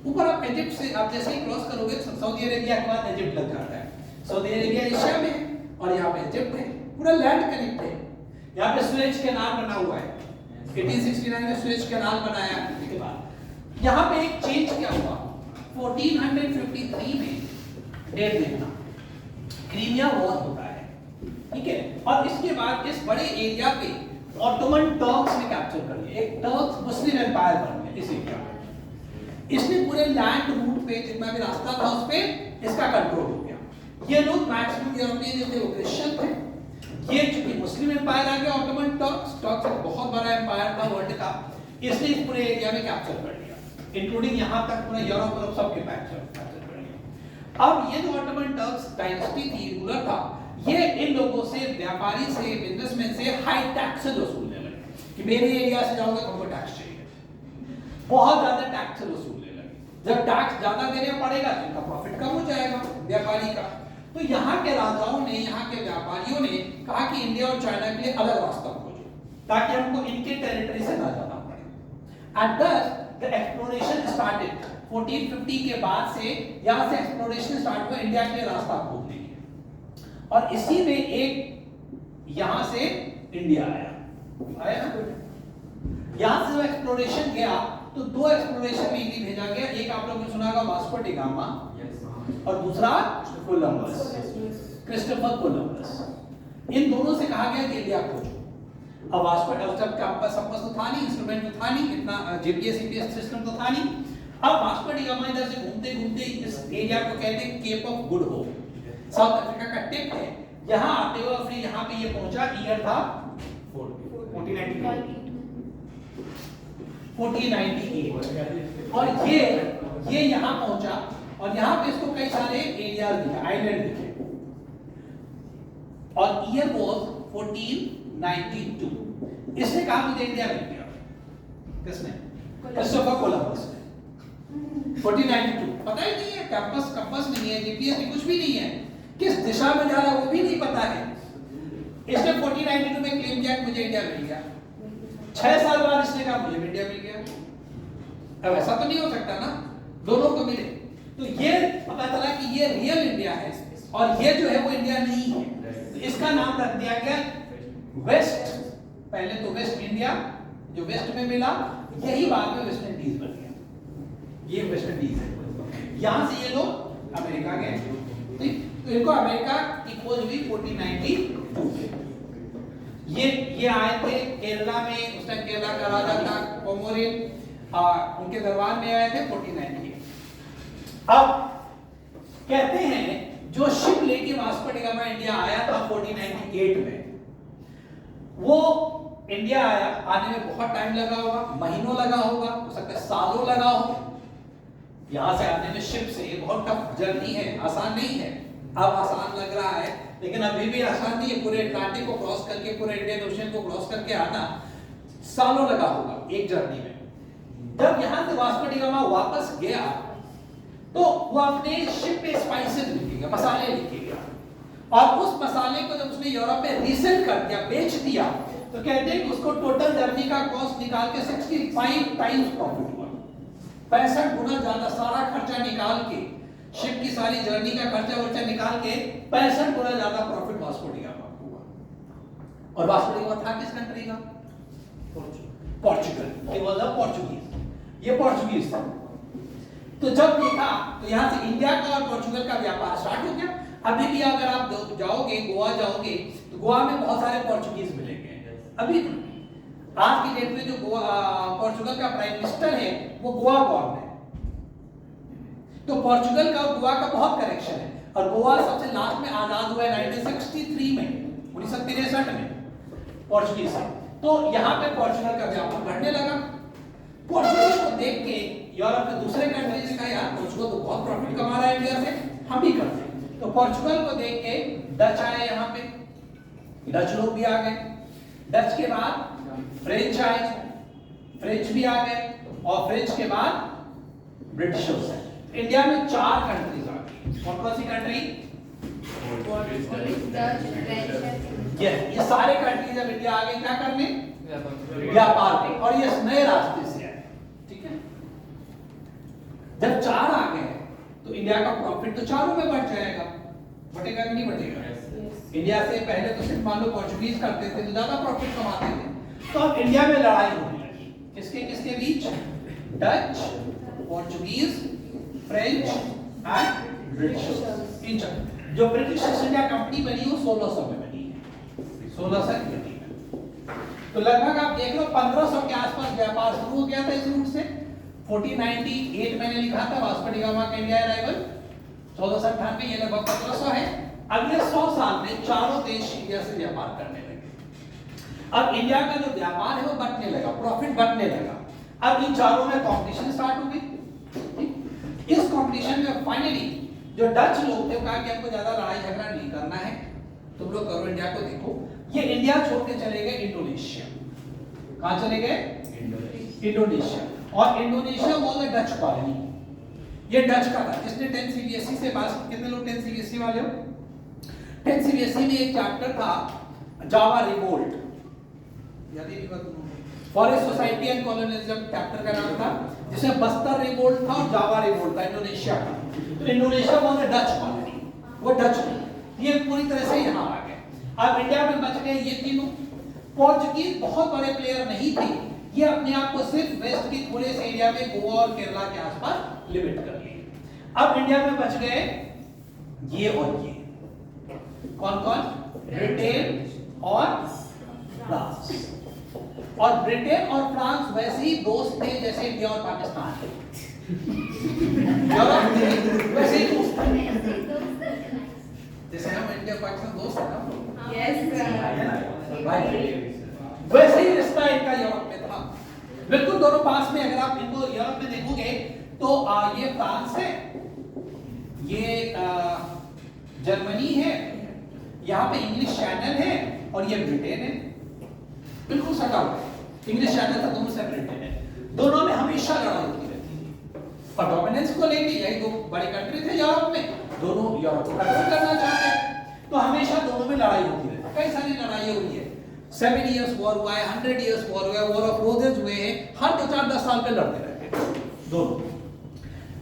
ऊपर आप इजिप्ट से आप जैसे ही क्रॉस करोगे सऊदी अरेबिया के बाद इजिप्ट लग जाता है। सऊदी अरेबिया एशिया में है और यहाँ पे इजिप्ट है, पूरा लैंड कनेक्ट है। यहाँ पे सुएज कैनाल बना हुआ है, 1869 में सुएज कैनाल बनाया के बाद यहाँ पे एक चेंज क्या हुआ 1453 में, डेट देखना, क्रीमिया वॉर होता है, ठीक है, और इसके बाद इस बड़े एरिया पे ऑटोमन टर्क्स ने कैप्चर कर लिया, एक टर्क्स मुस्लिम एम्पायर बन गया इस एरिया में। इसने पूरे लैंड रूट पे जितना भी रास्ता था उस पे इसका कंट्रोल हो गया। ये लोग मैक्सिमम यूरोपियन जो थे वो क्रिश्चियन थे, ये चूंकि मुस्लिम एम्पायर आ गया, ऑटोमन टर्क्स एक बहुत बड़ा एम्पायर था वर्ल्ड का, इसने इस पूरे एरिया में कैप्चर कर लिया, इंक्लूडिंग यहाँ तक पूरा यूरोप और सबके कैप्चर कर लिया। अब ये जो ऑटोमन टर्क्स डायनेस्टी थी, रूलर था, ये इन लोगों से, व्यापारी से, बिजनेसमैन से हाई टैक्सेस वसूलने लगे कि मेरे एरिया से जाओगे तुमको टैक्स चाहिए, बहुत ज्यादा टैक्स वसूलने लगे। जब टैक्स ज्यादा देने पड़ेगा तो इनका प्रॉफिट कम हो जाएगा व्यापारी का। तो यहाँ के राजाओं ने, यहाँ के व्यापारियों ने कहा कि इंडिया और चाइना के लिए अलग रास्ता खोजो ताकि हमको इनके टेरिटरी से ना जाना पड़े। And thus the exploration started 1450 के बाद से यहाँ से एक्सप्लोरेशन स्टार्ट हुआ इंडिया के लिए रास्ता खोजने के, और इसी में एक यहाँ से इंडिया आया ना, यहाँ से जो एक्सप्लोरेशन गया तो दो एक्सप्लोरेशन में भेजा गया, एक आप लोगों ने सुना होगा वास्को डी गामा और दूसरा कोलंबस, क्रिस्टोफर कोलंबस। इन दोनों से कहा गया कि इंडिया खोजो। अब वास्को जब कैंपस तो था नहीं, इंस्ट्रूमेंट तो था नहीं, इतना जीपीएस सीपीएस सिस्टम तो था नहीं। अब वास्को डी गामा इधर से घूमते घूमते इस एरिया को कहते हैं Cape of Good Hope, South Africa का टिप है, यहाँ आते हुए फिर यहाँ पे ये पहुंचा, ईयर था 1498 और ये यहाँ पहुंचा और यहाँ पे इसको कई सारे एरिया दिखे, आइलैंड दिखे, और ईयर वाज 1492। इसने कहा मुझे इंडिया मिल गया, किसने? क्रिस्टोफर कोलंबस ने 1492। पता ही नहीं है, कंपास नहीं है, जीपीएस नहीं, कुछ भी नहीं है, किस दिशा में जा रहा है वो भी नहीं पता है। इसने 1492 में क्लेम किया कि मुझे इंडिया मिल गया। 6 साल बाद इसने कहा मुझे इंडिया मिल गया। अब ऐसा तो नहीं हो सकता ना, दोनों को मिले। तो ये पता चला कि ये रियल इंडिया है और ये जो है वो इंडिया नहीं है, तो इसका नाम रख दिया गया वेस्ट। पहले तो वेस्ट इंडिया जो वेस्ट में मिला, यही बाद में वेस्ट इंडीज बन गया। ये वेस्ट इंडीज है, यहां से ये लोग अमेरिका गए, ठीक, तो इनको अमेरिका की खोज हुई 1492 में। ये आए थे केरला में, उस टाइम केरला का राजा था कोमोरिन, उनके दरबार में आए थे 1498। अब कहते हैं जो शिप लेके वास्को डी गामा इंडिया आया था 1498 में, वो इंडिया आया, आने में बहुत टाइम लगा होगा, महीनों लगा होगा, हो सकता है सालों लगा हो। यहां से आने में शिप से, ये बहुत टफ जर्नी है, आसान नहीं है। अब आसान लग रहा है लेकिन अभी भी आसान नहीं है। पूरे अटलांटिक को क्रॉस करके, पूरे इंडियन ओशन को क्रॉस करके आना सालों लगा होगा एक जर्नी में। जब यहां से वास्को डी गामा वापस गया तो वो अपने शिप पे स्पाइसेस लेके गया, मसाले लेके गया, और उस मसाले को जब उसने यूरोप में रीसेल कर दिया, बेच दिया, तो कहते हैं कि उसको टोटल जर्नी का कॉस्ट निकाल के 65 टाइम्स प्रॉफिट हुआ। 65 गुना ज्यादा, सारा खर्चा निकाल के, शिप की सारी जर्नी का खर्चा वर्चा निकाल के 65 गुना ज्यादा प्रॉफिट वास्को डी गामा को हुआ। और वास्को डी गामा था किस कंट्री का? Portugal. He was a Portuguese, ये पोर्चुगीज था। तो जब देखा तो यहाँ से इंडिया का और पोर्चुगल का व्यापार स्टार्ट हो गया। अभी भी अगर आप जाओगे, गोवा जाओगे, तो गोवा में बहुत सारे पोर्चुगीज मिलेंगे। अभी आज की डेट में जो पोर्चुगल का प्राइम मिनिस्टर है वो गोवा बॉर्न है। तो पोर्चुगल का और गोवा का बहुत कनेक्शन है, और गोवा सबसे लास्ट में आजाद हुआ है 1963 में, 1963 में पोर्चुगीज से। तो यहाँ पे पोर्चुगल का व्यापार बढ़ने लगा। पोर्चुगल को देख के यूरोप के दूसरे कंट्रीज का, यार पोर्चुगल तो बहुत प्रॉफिट कमा रहा है इंडिया से, हम भी करते हैं। तो पोर्चुगल को देख के डच आए, यहाँ पे डच लोग भी आ गए। डच के बाद फ्रेंच आए, फ्रेंच भी आ गए और फ्रेंच के बाद ब्रिटिशर्स है। इंडिया में 4 कंट्रीज आ गई। कौन कौन सी कंट्री? ये सारे कंट्रीज जब इंडिया आ गए क्या करने? व्यापार के, और ये नए रास्ते से आए। ठीक है, जब 4 आ गए तो इंडिया का प्रॉफिट तो चारों में बढ़ जाएगा। बढ़ेगा कि नहीं बढ़ेगा? इंडिया से पहले तो सिर्फ मान लो पोर्चुगीज करते थे तो ज्यादा प्रॉफिट कमाते थे। तो अब इंडिया में लड़ाई होने लगी। किसके किसके बीच? Dutch, Portuguese, French and British. जो ब्रिटिश ईस्ट इंडिया कंपनी बनी वो 1600 में बनी है। 1600 की बनी है। तो लगभग आप देख लो 1500 के आसपास व्यापार शुरू हो गया था इस रूट से। 1498 मैंने लिखा था वास्को डी गामा का इंडिया अराइवल। 1498 ये लगभग 1500 है। अगले 100 साल में चारों देश इंडिया से व्यापार करने लगे। अब इंडिया का जो व्यापार है वो बढ़ने लगा, प्रॉफिट बढ़ने लगा। अब इन चारों में कंपटीशन स्टार्ट हो गई। इस कंपटीशन में फाइनली जो डच लोग थे वो कहा कि हमको ज्यादा लड़ाई झगड़ा नहीं करना है, तुम लोग करो इंडिया को देखो। ये इंडिया छोड़ के चले गए इंडोनेशिया। कहां चले गए? इंडोनेशिया। और Indonesia was a Dutch colony. ये डच का था। जिसने 10 सीबीएसई से पास, कितने लोग 10 सीबीएसई वाले हो? 10 सीबीएसई में एक चैप्टर था जावा रिवोल्ट, याद ही नहीं हुआ तुमको? Forest society and colonialism chapter का नाम था, जिसमें बस्तर रिवोल्ट था और जावा रिवोल्ट था इंडोनेशिया का। तो Indonesia was a Dutch colony, वो डच थे। ये पूरी तरह से यहाँ आ गए। अब इंडिया में बच गए ये तीनों। पोर्चुगीज बहुत बड़े प्लेयर नहीं थे, ये अपने आप को सिर्फ वेस्ट के थोड़े से एरिया में गोवा और केरला के आसपास लिमिट कर लिए। अब इंडिया में बच गए ये और ये। कौन कौन? ब्रिटेन और फ्रांस। और ब्रिटेन और फ्रांस वैसे ही दोस्त थे जैसे इंडिया और पाकिस्तान थे। यूरोप थे वैसे ही दोस्त थे, जैसे हम इंडिया पाकिस्तान दोस्त हैं ना। Yes sir. वैसे ही रिश्ता इनका यूरोप में था, बिल्कुल दोनों पास में। अगर आप इनको यूरोप में देखोगे तो ये फ्रांस है, ये जर्मनी है, यहाँ पे इंग्लिश चैनल है, और ये ब्रिटेन है। बिल्कुल सटा हुआ है। इंग्लिश चैनल था, दोनों सेपरेट है। दोनों में हमेशा लड़ाई होती रहती है और डोमिनेंस को लेके। यही दो बड़े कंट्री थे यूरोप में, दोनों यूरोप को कंट्रोल करना चाहते हैं, तो हमेशा दोनों में लड़ाई होती रहती है। कई सारी लड़ाई हुई है। 7 इयर्स वॉर हुआ है, 100 इयर्स वॉर हुआ है, वॉर ऑफ रोजेस हुए हैं। हर 2-4-10 साल पे लड़ते रहते हैं दोनों।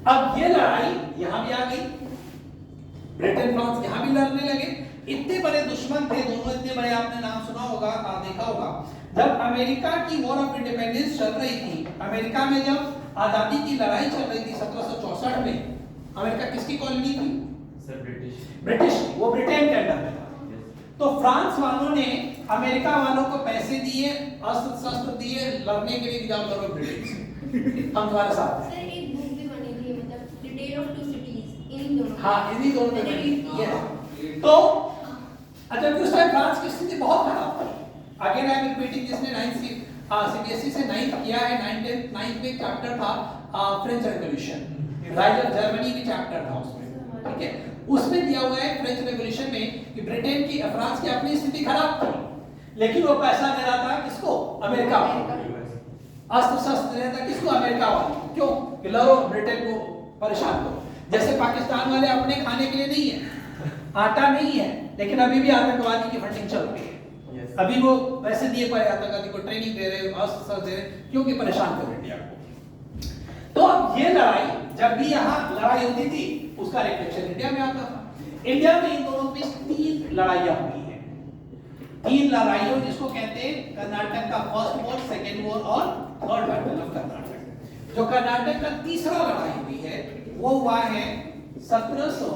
अब ये लड़ाई यहां भी आ गई। ब्रिटेन फ्रांस यहां भी लड़ने लगे। इतने बड़े दुश्मन थे दोनों, इतने बड़े, आपने नाम सुना होगा, देखा होगा। जब अमेरिका की वॉर ऑफ इंडिपेंडेंस चल रही थी, अमेरिका में जब आजादी की लड़ाई चल रही थी 1764 में, अमेरिका किसकी कॉलोनी थी? Sir British. वो ब्रिटेन के अंडर में था। तो फ्रांस वालों ने अमेरिका वालों को पैसे दिए, अस्त्र शस्त्र दिए, लड़ने के लिए कि जाओ लड़ो ब्रिटेन से, हम तुम्हारे साथ हैं। सर एक बुक भी बनी थी, मतलब the tale of two cities, इन्हीं दोनों। हाँ, इन्हीं दोनों में बनी है। तो अच्छा, उस टाइम फ्रांस की स्थिति बहुत खराब थी। अगेन आई एम रिपीटिंग, जिसने 9th सीबीएसई से 9th किया है, 9th में चैप्टर था French revolution, rise of Germany भी चैप्टर था उसमें। ठीक है, उसमें दिया हुआ है फ्रेंच रेवोल्यूशन में कि ब्रिटेन की, फ्रांस की अपनी स्थिति खराब थी, लेकिन वो पैसा दे रहा था किसको? अमेरिका को। अस्त्र शस्त्र दे रहा था किसको? अमेरिका वालों। क्यों? कि लड़ो, ब्रिटेन को परेशान करो। जैसे पाकिस्तान वाले अपने खाने के लिए नहीं है, आटा नहीं है, लेकिन अभी भी आतंकवादी की फंडिंग चल रही है। अभी वो पैसे दिए पड़े आतंकवादी को, ट्रेनिंग दे रहे, अस्त्र दे रहे, क्योंकि परेशान कर इंडिया को। तो अब ये लड़ाई, जब भी यहाँ लड़ाई होती थी, उसका रिफ्लेक्शन इंडिया में आता था। इंडिया में इन दोनों में 3 लड़ाइयां हुई हैं। 3 लड़ाइयों, जिसको कहते हैं कर्नाटक का फर्स्ट वॉर, सेकेंड वॉर और थर्ड बैटल ऑफ कर्नाटक। जो कर्नाटक का तीसरा लड़ाई हुई है वो हुआ है 1700,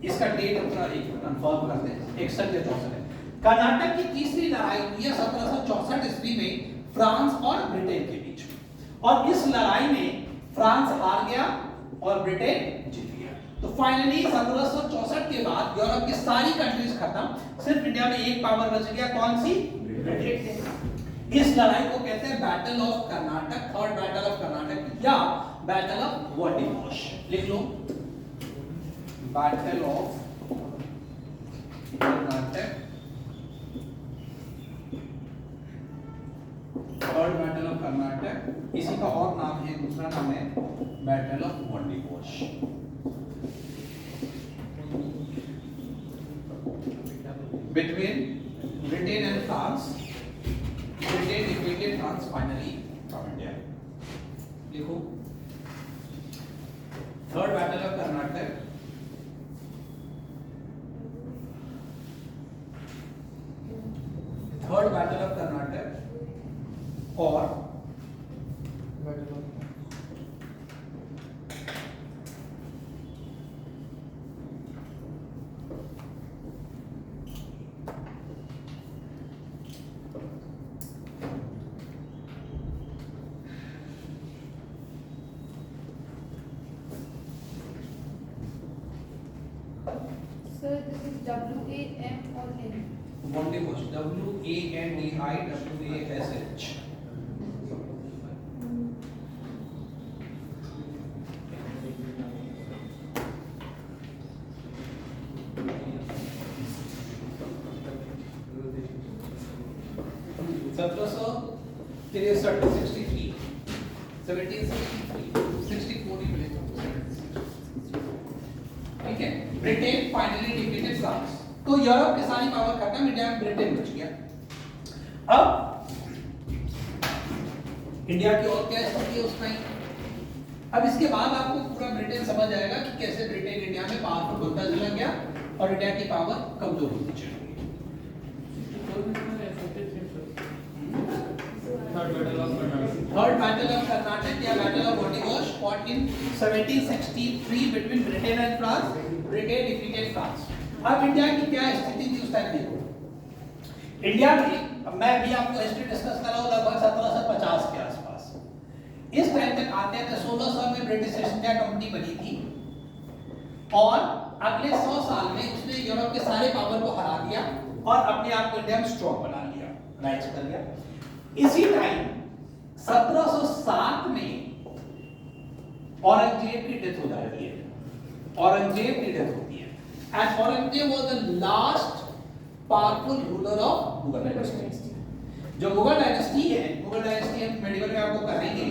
इसका डेट अपना एक कंफर्म करते हैं, 61 या 64 है। कर्नाटक की तीसरी लड़ाई हुई है 1764 ईस्वी में फ्रांस और ब्रिटेन के बीच में, और इस लड़ाई में फ्रांस हार गया और ब्रिटेन जीत गया। तो फाइनली 1764 के बाद यूरोप की सारी कंट्रीज खत्म, सिर्फ इंडिया में एक पावर बच गया। कौन सी? ब्रिटेन। इस लड़ाई को कहते हैं battle of Karnataka, third battle of Karnataka या बैटल ऑफ व्लादिवोस्टोक। लिख लो, बैटल ऑफ कर्नाटक इसी का और नाम है, दूसरा नाम है battle of Wandiwash. Between Britain and France. Britain defeated France finally from India. देखो, third battle of Karnataka, third battle of Karnataka और Sir, this is WAM or N? वोंडीबोश, WANDIWASH। ठीक है, ब्रिटेन फाइनली डिफीटेड फ्रांस। तो यूरोप की सारी पावर खत्म, India में Britain बच गया। अब इंडिया की और क्या स्थिति है उस टाइम? अब इसके बाद आपको पूरा ब्रिटेन समझ आएगा कि कैसे ब्रिटेन इंडिया में पावरफुल बनता चला गया और इंडिया की पावर कमजोर होती चली गई। थर्ड बैटल ऑफ कर्नाटक या battle of Wandiwash fought in 1763 between Britain and France. Britain defeated France. अब इंडिया की क्या स्थिति थी उस टाइम? देखो, इंडिया में, अब मैं भी आपको हिस्ट्री डिस्कस कर रहा हूं, लगभग 1750 के आसपास। इस टाइम तक आते हैं 1600 में ब्रिटिश ईस्ट इंडिया कंपनी बनी थी और अगले 100 साल में उसने यूरोप के सारे पावर को हरा दिया और अपने आप को इंडिया में स्ट्रॉन्ग बना लिया, राइज कर लिया। इसी टाइम 1707 में औरंगजेब की डेथ हो जाती है। औरंगजेब की डेथ होती है and Aurangzeb was the last powerful ruler of Mughal dynasty। जो मुगल डायनेस्टी है, मुगल डायनेस्टी हम मेडिवल में आपको कराएंगे।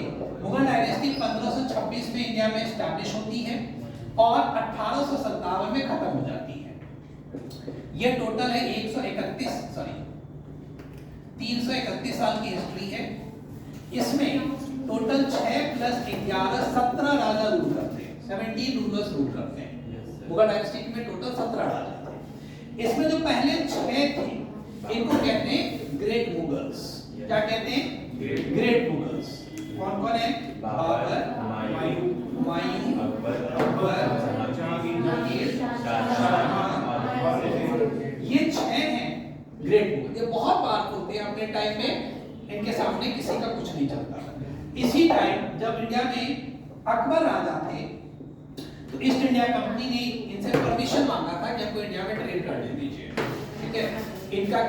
मुगल डायनेस्टी 1526 में इंडिया में एस्टैब्लिश होती है और 1857 में खत्म हो जाती है। ये टोटल है 331 साल की हिस्ट्री है। इसमें टोटल 6 + 11 17 राजा रूल करते हैं, 17 रूलर्स रूल करते हैं। मुगल डायनेस्टी में टोटल 17 राजा थे। इसमें जो पहले 6 थे इनको कहते हैं ग्रेट मुगल्स। क्या कहते हैं? Great Mughals. कौन कौन है? बाबर, हुमायूं, अकबर, जहांगीर, शाहजहां। ये 6 हैं ग्रेट मुगल। ये बहुत पावरफुल थे अपने टाइम में, इनके सामने किसी का कुछ नहीं चलता। इसी टाइम जब इंडिया में अकबर राजा थे तो ईस्ट इंडिया कंपनी ने इनसे परमिशन मांगा था कि आपको इंडिया में ट्रेड करने दीजिए। ठीक है, इनका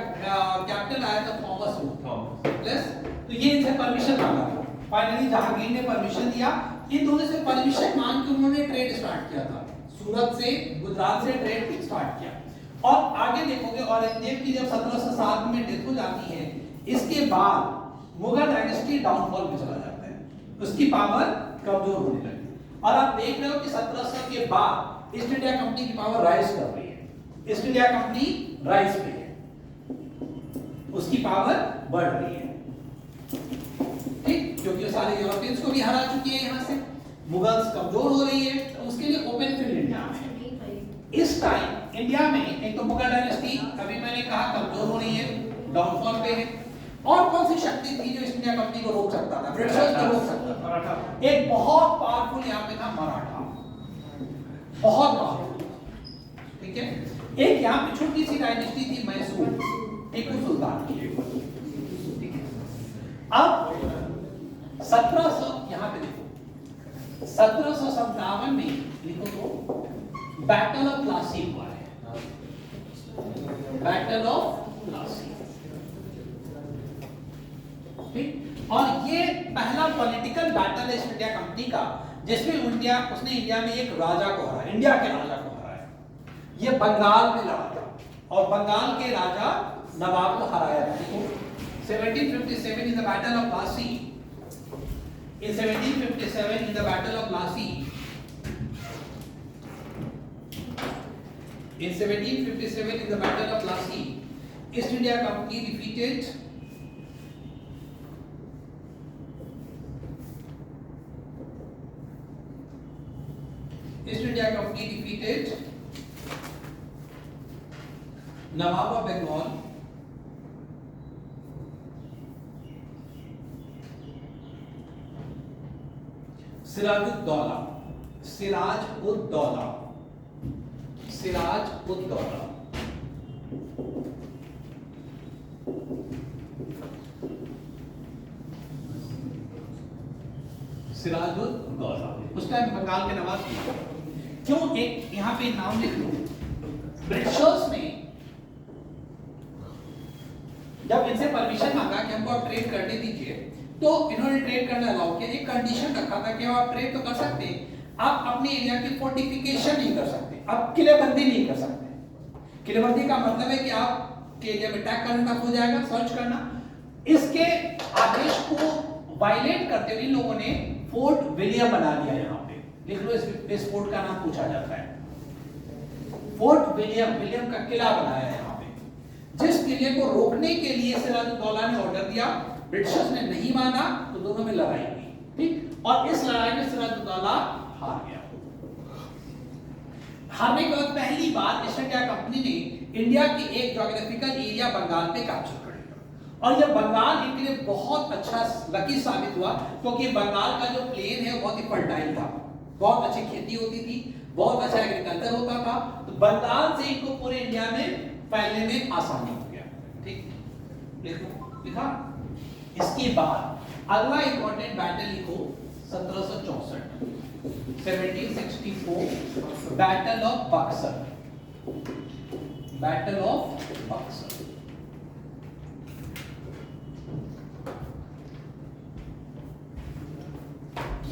कैपिटल आया था थॉमस प्लस, तो ये इनसे परमिशन मांगा था। फाइनली जहांगीर ने परमिशन दिया। इन दोनों से परमिशन मांग के उन्होंने ट्रेड स्टार्ट किया था। सूरत से, गुजरात से ट्रेड स्टार्ट किया। और आगे देखोगे औरंगजेब की जब 1707 में डेथ हो जाती है, इसके बाद मुगल डायनेस्टी डाउनफॉल में चला जाता है, उसकी पावर कमजोर होने लगती है। और आप देख रहे हो कि 1700 के बाद ईस्ट इंडिया कंपनी की पावर राइज कर रही है। ईस्ट इंडिया कंपनी राइज पे है, उसकी पावर बढ़ रही है। ठीक, क्योंकि वो सारे यूरोपियंस को भी हरा चुकी है, यहां से मुगल्स कमजोर हो रही है, तो उसके लिए ओपन फील्ड इंडिया में। इस टाइम इंडिया में एक तो मुगल डायनेस्टी अभी मैंने कहा कमजोर हो रही है, डाउनफॉल पे है। और कौन सी शक्ति थी जो ईस्ट इंडिया कंपनी को रोक सकता था? ब्रिटिशर्स को रोक सकता था। एक बहुत पावरफुल यहाँ पे था मराठा, बहुत पावरफुल। ठीक है, एक यहाँ पे छोटी सी डायनेस्टी थी मैसूर, टीपू सुल्तान की। ठीक है, अब 1700 यहाँ पे देखो, 1757 में लिखो तो बैटल ऑफ प्लासी हुआ है। बैटल ऑफ प्लासी, ठीक। और ये पहला पॉलिटिकल बैटल है ईस्ट इंडिया कंपनी का, जिसमें उसने इंडिया में एक राजा को हराया, इंडिया के राजा को हराया। ये बंगाल में लड़ा था और बंगाल के राजा नवाब को हराया था। 1757 is the battle of Plassey. In 1757, in the Battle of Plassey, in 1757, in the Battle of Plassey, East India Company defeated Nawab of Bengal Siraj-ud-Dawla. Sirajuddaula उस टाइम बंगाल के नवाब थे। क्यों एक यहाँ पे नाम लिख लो। ब्रिटिशर्स ने जब इनसे परमिशन मांगा कि हमको आप ट्रेड करने दीजिए, तो इन्होंने ट्रेड करना अलाउ किया। एक कंडीशन रखा था कि आप ट्रेड तो कर सकते हैं, आप अपने एरिया की फोर्टिफिकेशन नहीं कर सकते, आप किलेबंदी नहीं कर सकते। किलेबंदी का मतलब है कि आप के एरिया में अटैक करना हो जाएगा, सर्च करना। इसके आदेश को वायलेट करते हुए लोगों ने फोर्ट विलियम बना लिया। यहाँ पे लिख लो, इस फोर्ट का नाम पूछा जाता है फोर्ट विलियम का किला बनाया है यहाँ पे। जिस किले को रोकने के लिए सिराजुद्दौला ने ऑर्डर दिया, ब्रिटिशर्स ने नहीं माना, तो दोनों में लड़ाई हुई। ठीक, और इस लड़ाई में सिराजुद्दौला हार गया। हारने के बाद पहली बार ईस्ट इंडिया कंपनी ने इंडिया की एक ज्योग्राफिकल एरिया बंगाल पे कैप्चर कर लिया। और यह बंगाल इनके लिए बहुत अच्छा लकी साबित हुआ, क्योंकि बंगाल का जो प्लेन है बहुत ही फर्टाइल था, बहुत अच्छी खेती होती थी, बहुत अच्छा एग्रीकल्चर होता था। तो बंगाल से इनको पूरे इंडिया में फैलने में आसानी हो गया। ठीक, लिखा। इसके बाद अगला इंपॉर्टेंट बैटल लिखो 1764 1764 बैटल ऑफ बक्सर।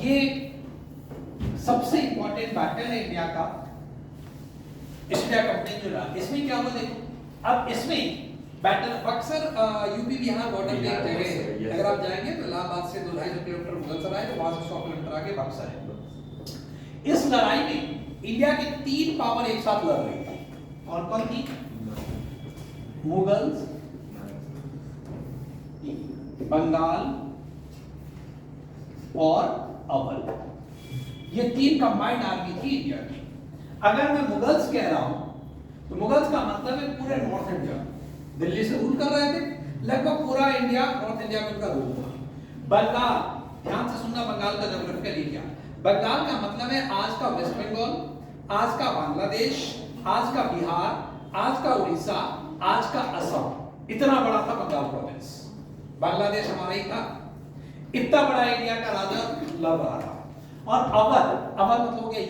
ये सबसे इंपॉर्टेंट बैटल है इंडिया का। ईस्ट इंडिया कंपनी जो रहा, इसमें क्या हुआ देखो। अब इसमें battle Buxar UP Bihar border पे एक जगह है। अगर आप जाएंगे तो इलाहाबाद से 2-2.5 किलोमीटर मुगलसराय है, वहां से 100 किलोमीटर आगे बक्सर है। इस लड़ाई में इंडिया की 3 पावर एक साथ लड़ रही थी। और कौन थी? मुगल्स, बंगाल और अवध। ये 3 कंबाइंड आर्मी थी इंडिया की। अगर मैं मुगल्स कह रहा हूं तो मुगल्स का मतलब है पूरे नॉर्थ इंडिया। दिल्ली से रूल कर रहे थे, लगभग पूरा इंडिया, नॉर्थ इंडिया में उनका रूल था। बंगाल, ध्यान से सुनना, बंगाल का ज्योग्राफिकल एरिया। बंगाल का मतलब है आज का वेस्ट बंगाल, आज का बांग्लादेश, आज का बिहार, आज का उड़ीसा, आज का असम। इतना बड़ा था बंगाल प्रोविंस। बांग्लादेश हमारा ही था। इतना बड़ा इंडिया का राजा लड़ रहा था। और अवध मतलब हो गया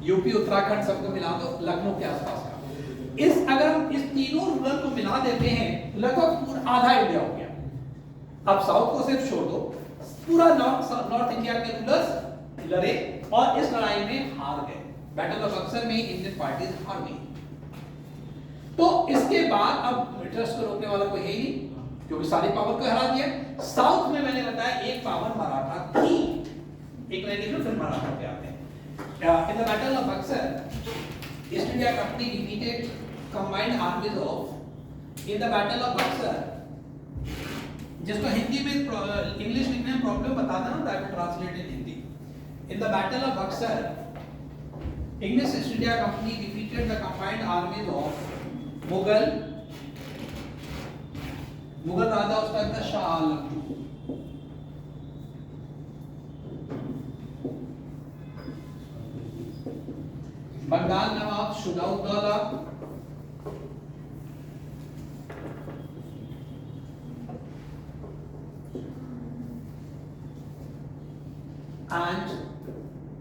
यूपी उत्तराखंड सबको मिला दो, लखनऊ के आसपास का। अगर हम इस तीनों रूरल को मिला देते हैं, लगभग पूरा आधा इंडिया हो गया। अब साउथ को सिर्फ छोड़ दो, पूरा नॉर्थ इंडिया के रूलर्स लड़े और इस लड़ाई में हार गए। बैटल ऑफ बक्सर में इंडियन पार्टीज हार गई। तो इसके बाद अब ब्रिटिश को रोकने वाला कोई है ही नहीं, क्योंकि सारी पावर को हरा दिया। साउथ में मैंने बताया एक पावर मराठा थी। एक मिनट फिर मराठा पे आते हैं। In the Battle of Buxar, East India Company defeated combined armies of. In the Battle of Buxar, जिसको हिंदी में इंग्लिश लिखने में प्रॉब्लम बताता ना, that will translate in Hindi. In the Battle of Buxar, English East India Company defeated the combined armies of Mughal राजा उस time था Shah Alam. Bengal nawab Shujauddaula, and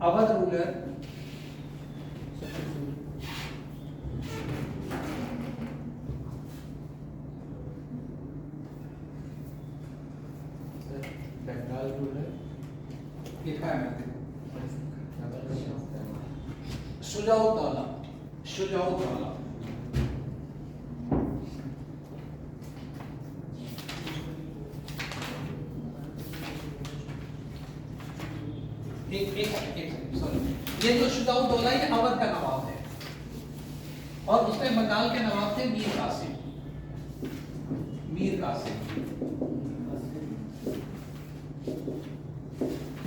Awadh ruler Bengal ruler लिखा है मैंने शुजाउद्दौला। एक सेकंड सॉरी, ये जो शुजाउद्दौला ये अवध का नवाब है और उसमें बंगाल के नवाब थे Mir Qasim.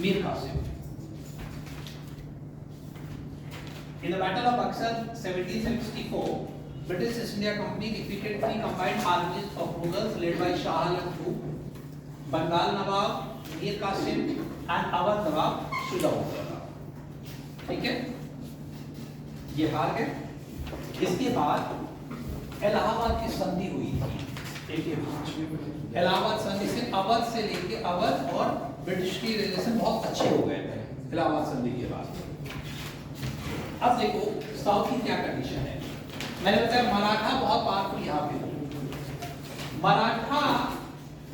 Mir Qasim In the Battle of Buxar 1764, British East India Company defeated three combined armies of Mughals led by Shah Alam II, Bengal Nawab Mir Qasim and Awadh Nawab Shujaudullah। ठीक है, ये हार गए। इसके बाद इलाहाबाद की संधि हुई थी। इलाहाबाद संधि से अवध से लेके अवध और ब्रिटिश की रिलेशन बहुत अच्छे हो गए थे इलाहाबाद संधि के बाद। अब देखो साउथ की क्या कंडीशन है। मैंने बताया मराठा बहुत पावरफुल यहाँ पे। मराठा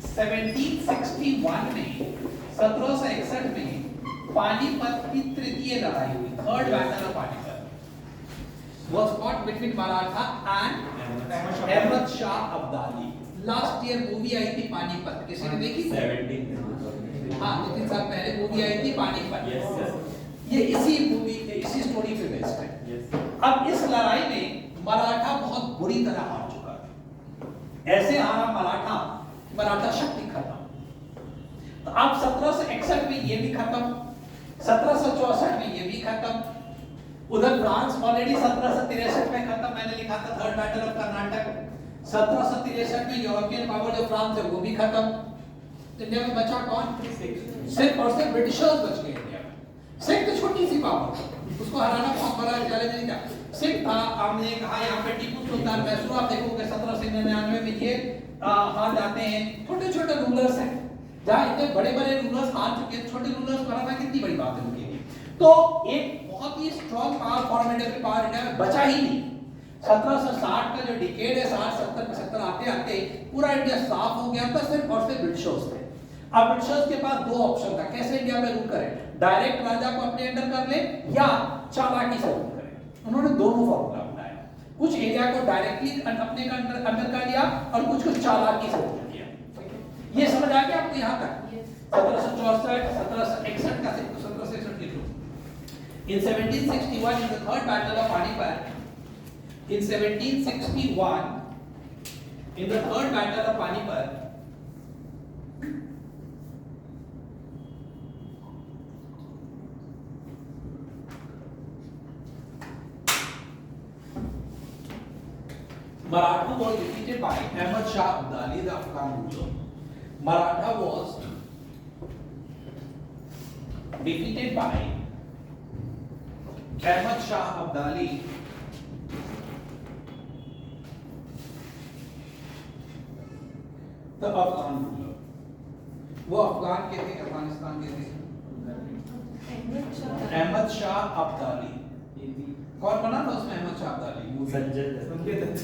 1761 में 1761 में पानीपत की तृतीय लड़ाई हुई, third battle of Panipat was fought between Maratha and Ahmad Shah Abdali। Last year movie आई थी पानीपत, किसी ने देखी? 17 हाँ, 2-3 साल पहले मूवी आई थी पानीपत। yes ये इसी मूवी के इसी स्टोरी पे बेस्ड है। yes अब इस लड़ाई में मराठा बहुत बुरी तरह हार चुका है। ऐसे हारा मराठा शक्ति खत्म। तो अब 1761 में ये भी खत्म, 1764 में ये भी खत्म। उधर फ्रांस ऑलरेडी 1763 में खत्म, मैंने लिखा था थर्ड बैटल ऑफ कर्नाटक। 1763 में यूरोपियन पावर जो फ्रांस है वो भी खत्म। इंडिया में बचा कौन? सिर्फ और सिर्फ ब्रिटिशर्स बच गए इंडिया में। सिख तो छोटी सी पावर, उसको हराना बहुत बड़ा चैलेंज नहीं था। सिख था, हमने कहा यहाँ पे टीपू सुल्तान मैसूर, आप देखोगे 1799 में ये हार जाते हैं। छोटे छोटे रूलर्स हैं, जहाँ इतने बड़े बड़े रूलर्स हार चुके हैं, छोटे रूलर्स को हराना कितनी बड़ी बात है उनके लिए। तो एक बहुत ही strong power, formidable power India में बचा ही नहीं। 1760 का जो डिकेड है, 60-70 आते आते पूरा इंडिया साफ हो गया था, सिर्फ और सिर्फ ब्रिटिशर्स थे। अब ब्रिटिशर्स के पास दो ऑप्शन था, कैसे इंडिया में रूल करें, डायरेक्ट राजा को अपने अंडर कर ले या चालाकी से रूल करें। उन्होंने दोनों फॉर्मूला अपनाया, कुछ एरिया को डायरेक्टली अपने अंडर कर लिया और कुछ चालाकी से रूल किया। ये समझ आ गया आपको यहाँ तक? 1764, 1761 का 1761 लिख लो। In 1761 in the third battle of Panipat, in 1761 in the third battle of Panipat, Maratha was defeated by Ahmad Shah Abdali, the Afghan ruler. Maratha was defeated by Ahmad Shah Abdali, the Afghan ruler. वो अफगान के थे, अफगानिस्तान के थे। अहमद शाह अब्दाली। कौन बना था उसमें अहमद शाह अब्दाली? संजय दत्त।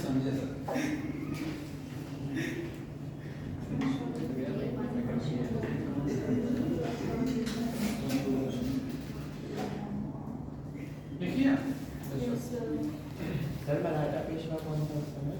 देखिए सर मराठा पेशवा कौन था उस समय?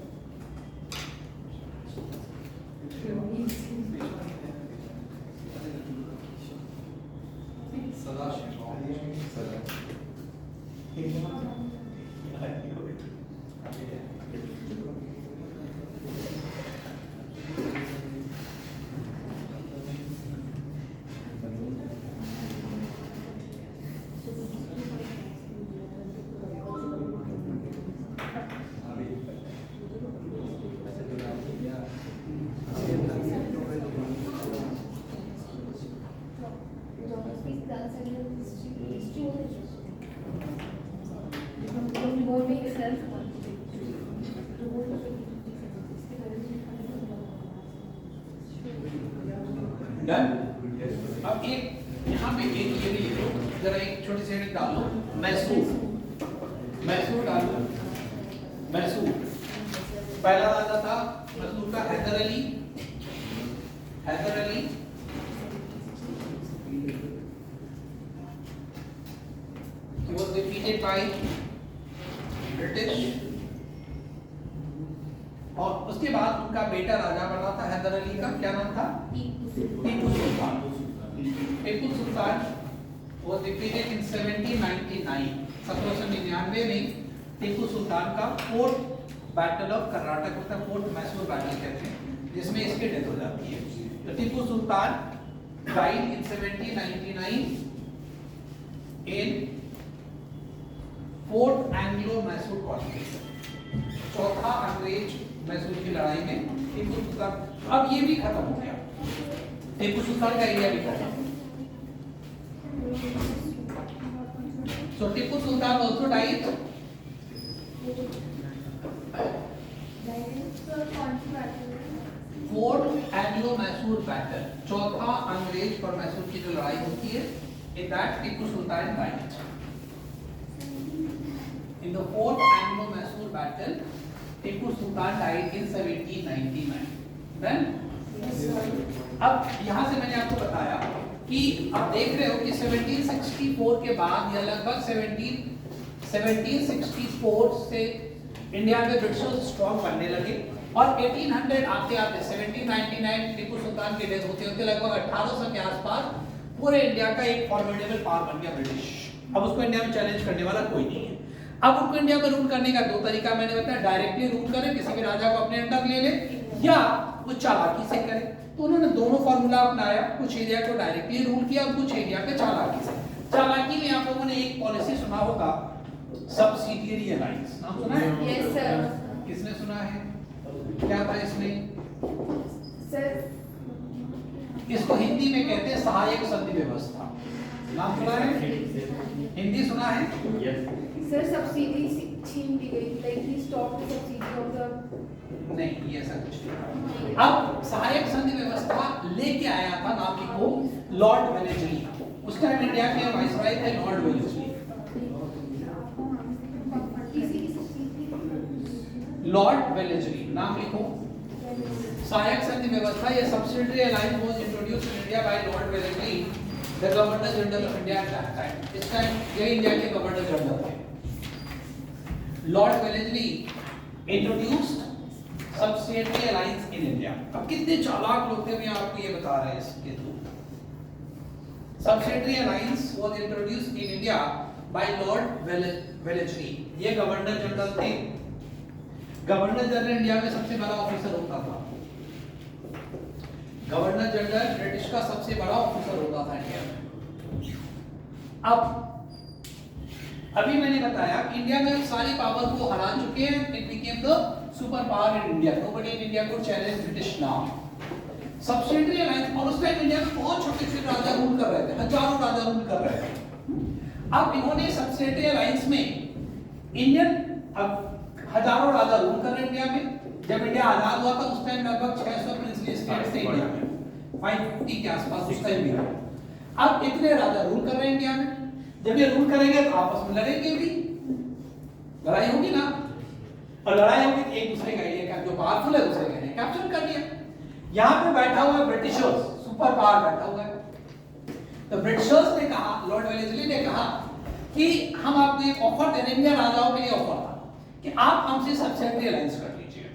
डन। अब एक यहाँ पे एक ये भी लिखो, जरा एक छोटी सी हेडिंग डालो, मैसूर डालो। मैसूर पहला राजा था मैसूर का Haider Ali. He was defeated by British। और उसके बाद उनका बेटा राजा बना था हैदर अली का, क्या नाम था? Tipu Sultan. was defeated in 1799 1799 में टीपू सुल्तान का फोर्थ बैटल ऑफ कर्नाटक होता है, फोर्थ मैसूर बैटल कहते हैं, जिसमें इसकी डेथ हो जाती है। तो Tipu Sultan died in 1799 in fourth Anglo Mysore conflict, चौथा अंग्रेज मैसूर की लड़ाई में टीपू सुल्तान। अब ये भी खत्म हो गया, टीपू सुल्तान का एरिया भी खत्म। So Tipu Sultan also died. Fourth Anglo Mysore battle, चौथा अंग्रेज और मैसूर की जो लड़ाई होती है, in that Tipu Sultan died. In the fourth Anglo-Mysore battle, Tipu Sultan died in 1799. Then, अब यहाँ से मैंने आपको बताया कि आप देख रहे हो कि 1764 के बाद या लगभग 1764 से इंडिया में ब्रिटिशर्स स्ट्रॉन्ग बनने लगे और 1800 आते आते 1799 टीपू सुल्तान की डेथ होते होते लगभग 1800 के आसपास पूरे इंडिया का एक फॉर्मिडेबल पावर बन गया ब्रिटिश। अब उसको इंडिया में चैलेंज करने वाला कोई नहीं है। अब उनको इंडिया में रूल करने का दो तरीका मैंने बताया, डायरेक्टली रूल करे, किसी भी राजा को अपने अंडर ले ले, या वो चालाकी से करे। तो उन्होंने दोनों फॉर्मूला अपनाया, कुछ एरिया को डायरेक्टली रूल किया, कुछ एरिया पे चालाकी से। चालाकी में आप लोगों ने एक पॉलिसी सुना होगा, सब्सिडियरी अलायंस, नाम सुना है? Yes sir. किसने सुना है? क्या था इसमें? सर इसको हिंदी में कहते हैं सहायक संधि व्यवस्था। नाम सुना है? हिंदी सुना है? सर सब्सिडी छीन ली गई, like he stop the subsidy of the, नहीं ये ऐसा कुछ नहीं। अब सहायक संधि व्यवस्था लेके आया था, नाम लिखो, लॉर्ड वेलेस्ली। उस टाइम इंडिया के वाइसरॉय थे लॉर्ड वेलेस्ली। लॉर्ड वेलेस्ली नाम लिखो। सहायक संधि व्यवस्था, ये subsidiary alliance was introduced in India by Lord Wellesley, the governor general of India at that time. इस टाइम ये इंडिया के गवर्नर जनरल थे। Lord Wellesley introduced subsidiary alliance in India. अब कितने चालाक लोग थे, मैं आपको ये बता रहा है इसके through. Subsidiary alliance was introduced in India by Lord Wellesley. ये गवर्नर जनरल थे। गवर्नर जनरल इंडिया में सबसे बड़ा ऑफिसर होता था। गवर्नर जनरल ब्रिटिश का सबसे बड़ा ऑफिसर होता था इंडिया में। अब अभी मैंने बताया कि इंडिया में सारी पावर को हरा चुके हैं, it became the super power in India, nobody in India could challenge British now. Subsidiary alliance, और उस टाइम इंडिया में बहुत छोटे छोटे राजा रूल कर रहे थे, हजारों राजा रूल कर रहे थे। अब इन्होंने सब्सिडियरी अलायंस में इंडियन, अब हजारों राजा रूल कर रहे इंडिया में। जब इंडिया आजाद हुआ था उस टाइम लगभग 600 प्रिंसली स्टेट्स थे इंडिया में, 550 के आसपास उस टाइम भी। अब इतने राजा रूल कर रहे हैं इंडिया में, जब ये रूल करेंगे तो आपस में लड़ेंगे भी, लड़ाई होगी ना, और लड़ाई होगी तो एक दूसरे का एरिया का जो पावरफुल है दूसरे का एरिया कैप्चर कर लिया। यहाँ पे बैठा हुआ है ब्रिटिशर्स, सुपर पावर बैठा हुआ है। तो ब्रिटिशर्स ने कहा, लॉर्ड वेलेस्ली ने कहा कि हम आपको एक ऑफर दे रहे हैं, इंडियन राजाओं के लिए ऑफर था कि आप हमसे सब्सिडियरी अलायंस कर लीजिए।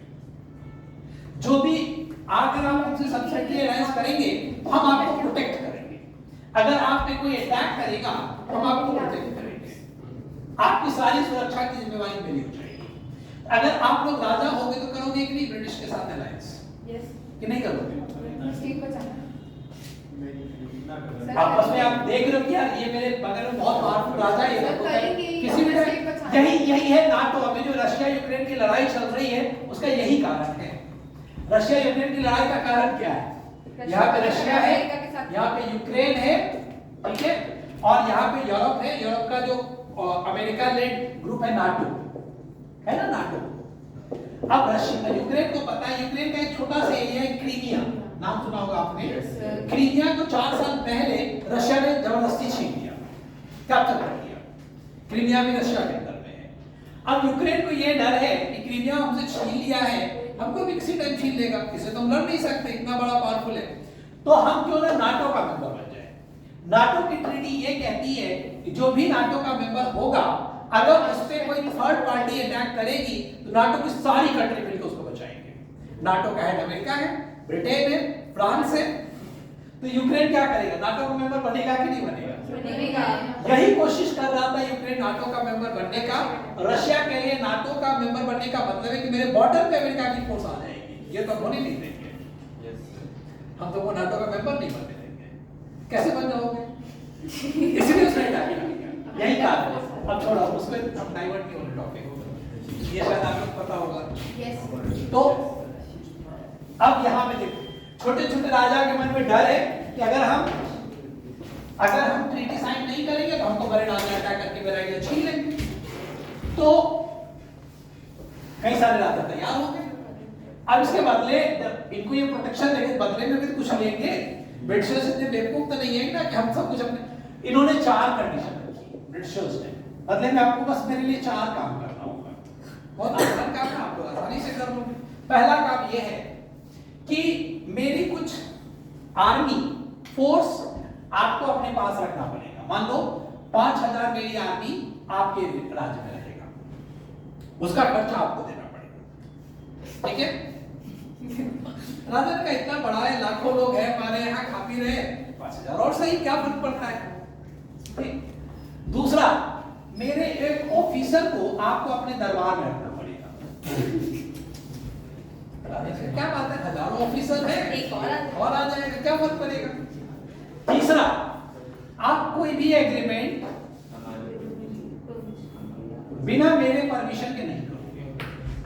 जो भी अगर आप हमसे सब्सिडियरी अलायंस करेंगे तो हम आपको प्रोटेक्ट करेंगे, अगर आप पे कोई अटैक करेगा तो हम आपको प्रोटेक्ट करेंगे, आपकी सारी सुरक्षा की जिम्मेवारी मेरी हो जाएगी। अगर आप लोग राजा होगे तो करोगे कि नहीं ब्रिटिश के साथ अलायंस? यस कि नहीं करोगे? स्टेट बचाना। आपस में आप देख रहे हो कि यार ये मेरे बगल में बहुत पावरफुल राजा है, ये तो किसी भी टाइम यही है नाटो। अभी जो रशिया यूक्रेन की लड़ाई चल रही है उसका यही कारण है। रशिया यूक्रेन की लड़ाई का कारण क्या है? यहाँ पे रशिया है, यहाँ पे यूक्रेन है, ठीक है, और यहाँ पे यूरोप है। यूरोप का जो अमेरिका लेड ग्रुप है नाटो, है ना नाटो। अब रशिया, यूक्रेन को पता है, यूक्रेन का एक छोटा सा एरिया है क्रीमिया, नाम सुना होगा आपने। क्रीमिया को 4 साल पहले रशिया ने जबरदस्ती छीन लिया, कैप्चर कर लिया। क्रीमिया भी रशिया के अंदर में है। अब यूक्रेन को ये डर है कि क्रीमिया हमसे छीन लिया है, हमको भी किसी टाइम छीन लेगा, इसे तो हम लड़ नहीं सकते, इतना बड़ा पावरफुल है, तो हम क्यों ना नाटो का मेंबर बन जाए। नाटो की ट्रीटी ये कहती है कि जो भी नाटो का मेंबर होगा, अगर उस पे कोई थर्ड पार्टी अटैक करेगी तो नाटो की सारी कंट्री मिलकर उसको बचाएंगे। नाटो का हेड अमेरिका है, ब्रिटेन है, फ्रांस है, तो यूक्रेन क्या करेगा, नाटो का मेंबर बनेगा कि नहीं बनेगा? बनेगा। यही कोशिश कर रहा था यूक्रेन नाटो का मेंबर बनने का। रशिया के लिए नाटो का मेंबर बनने का मतलब है कि मेरे बॉर्डर पे अमेरिका की फोर्स आ जाएगी, ये तो होने नहीं देंगे, हम तो वो नाटो का मेंबर नहीं बनने देंगे। कैसे बन जाओगे? इसलिए उसने डाला, यही कारण है। अब छोड़ा उसमें, अब डाइवर्ट नहीं होने टॉपिक, ये शायद आपको पता होगा। यस। तो अब यहाँ पे देखो, छोटे छोटे राजा के मन में डर है कि अगर हम ट्रीटी साइन नहीं करेंगे तो हमको बड़े राजा अटैक करके मेरा छीन लेंगे। तो कई सारे राजा तैयार हो गए। अब इसके बदले इनको ये प्रोटेक्शन देंगे, बदले में भी तो कुछ लेंगे। ब्रिटिशर्स इतने बेवकूफ तो नहीं है ना कि हम सब कुछ अपने, इन्होंने 4 कंडीशन रखी ब्रिटिशर्स ने, बदले में आपको बस मेरे लिए 4 काम करना होगा। बहुत आसान काम है, आप लोग आसानी से कर लोगे। पहला काम ये है कि मेरी कुछ आर्मी फोर्स आपको अपने पास रखना पड़ेगा। मान लो 5000 मेरी आर्मी आपके राज्य में रहेगा, उसका खर्चा आपको देना पड़ेगा, ठीक है? राजन का इतना बड़ा है, लाखों लोग हैं हमारे यहाँ, खा पी रहे, 5000 और सही, क्या फर्क पड़ता है, ठीक? दूसरा, मेरे एक ऑफिसर को आपको अपने दरबार में रखना पड़ेगा। क्या बात है, हजारों ऑफिसर है, एक और आ जाएगा, क्या फर्क पड़ेगा? तीसरा, आप कोई भी एग्रीमेंट बिना मेरे परमिशन के नहीं करोगे,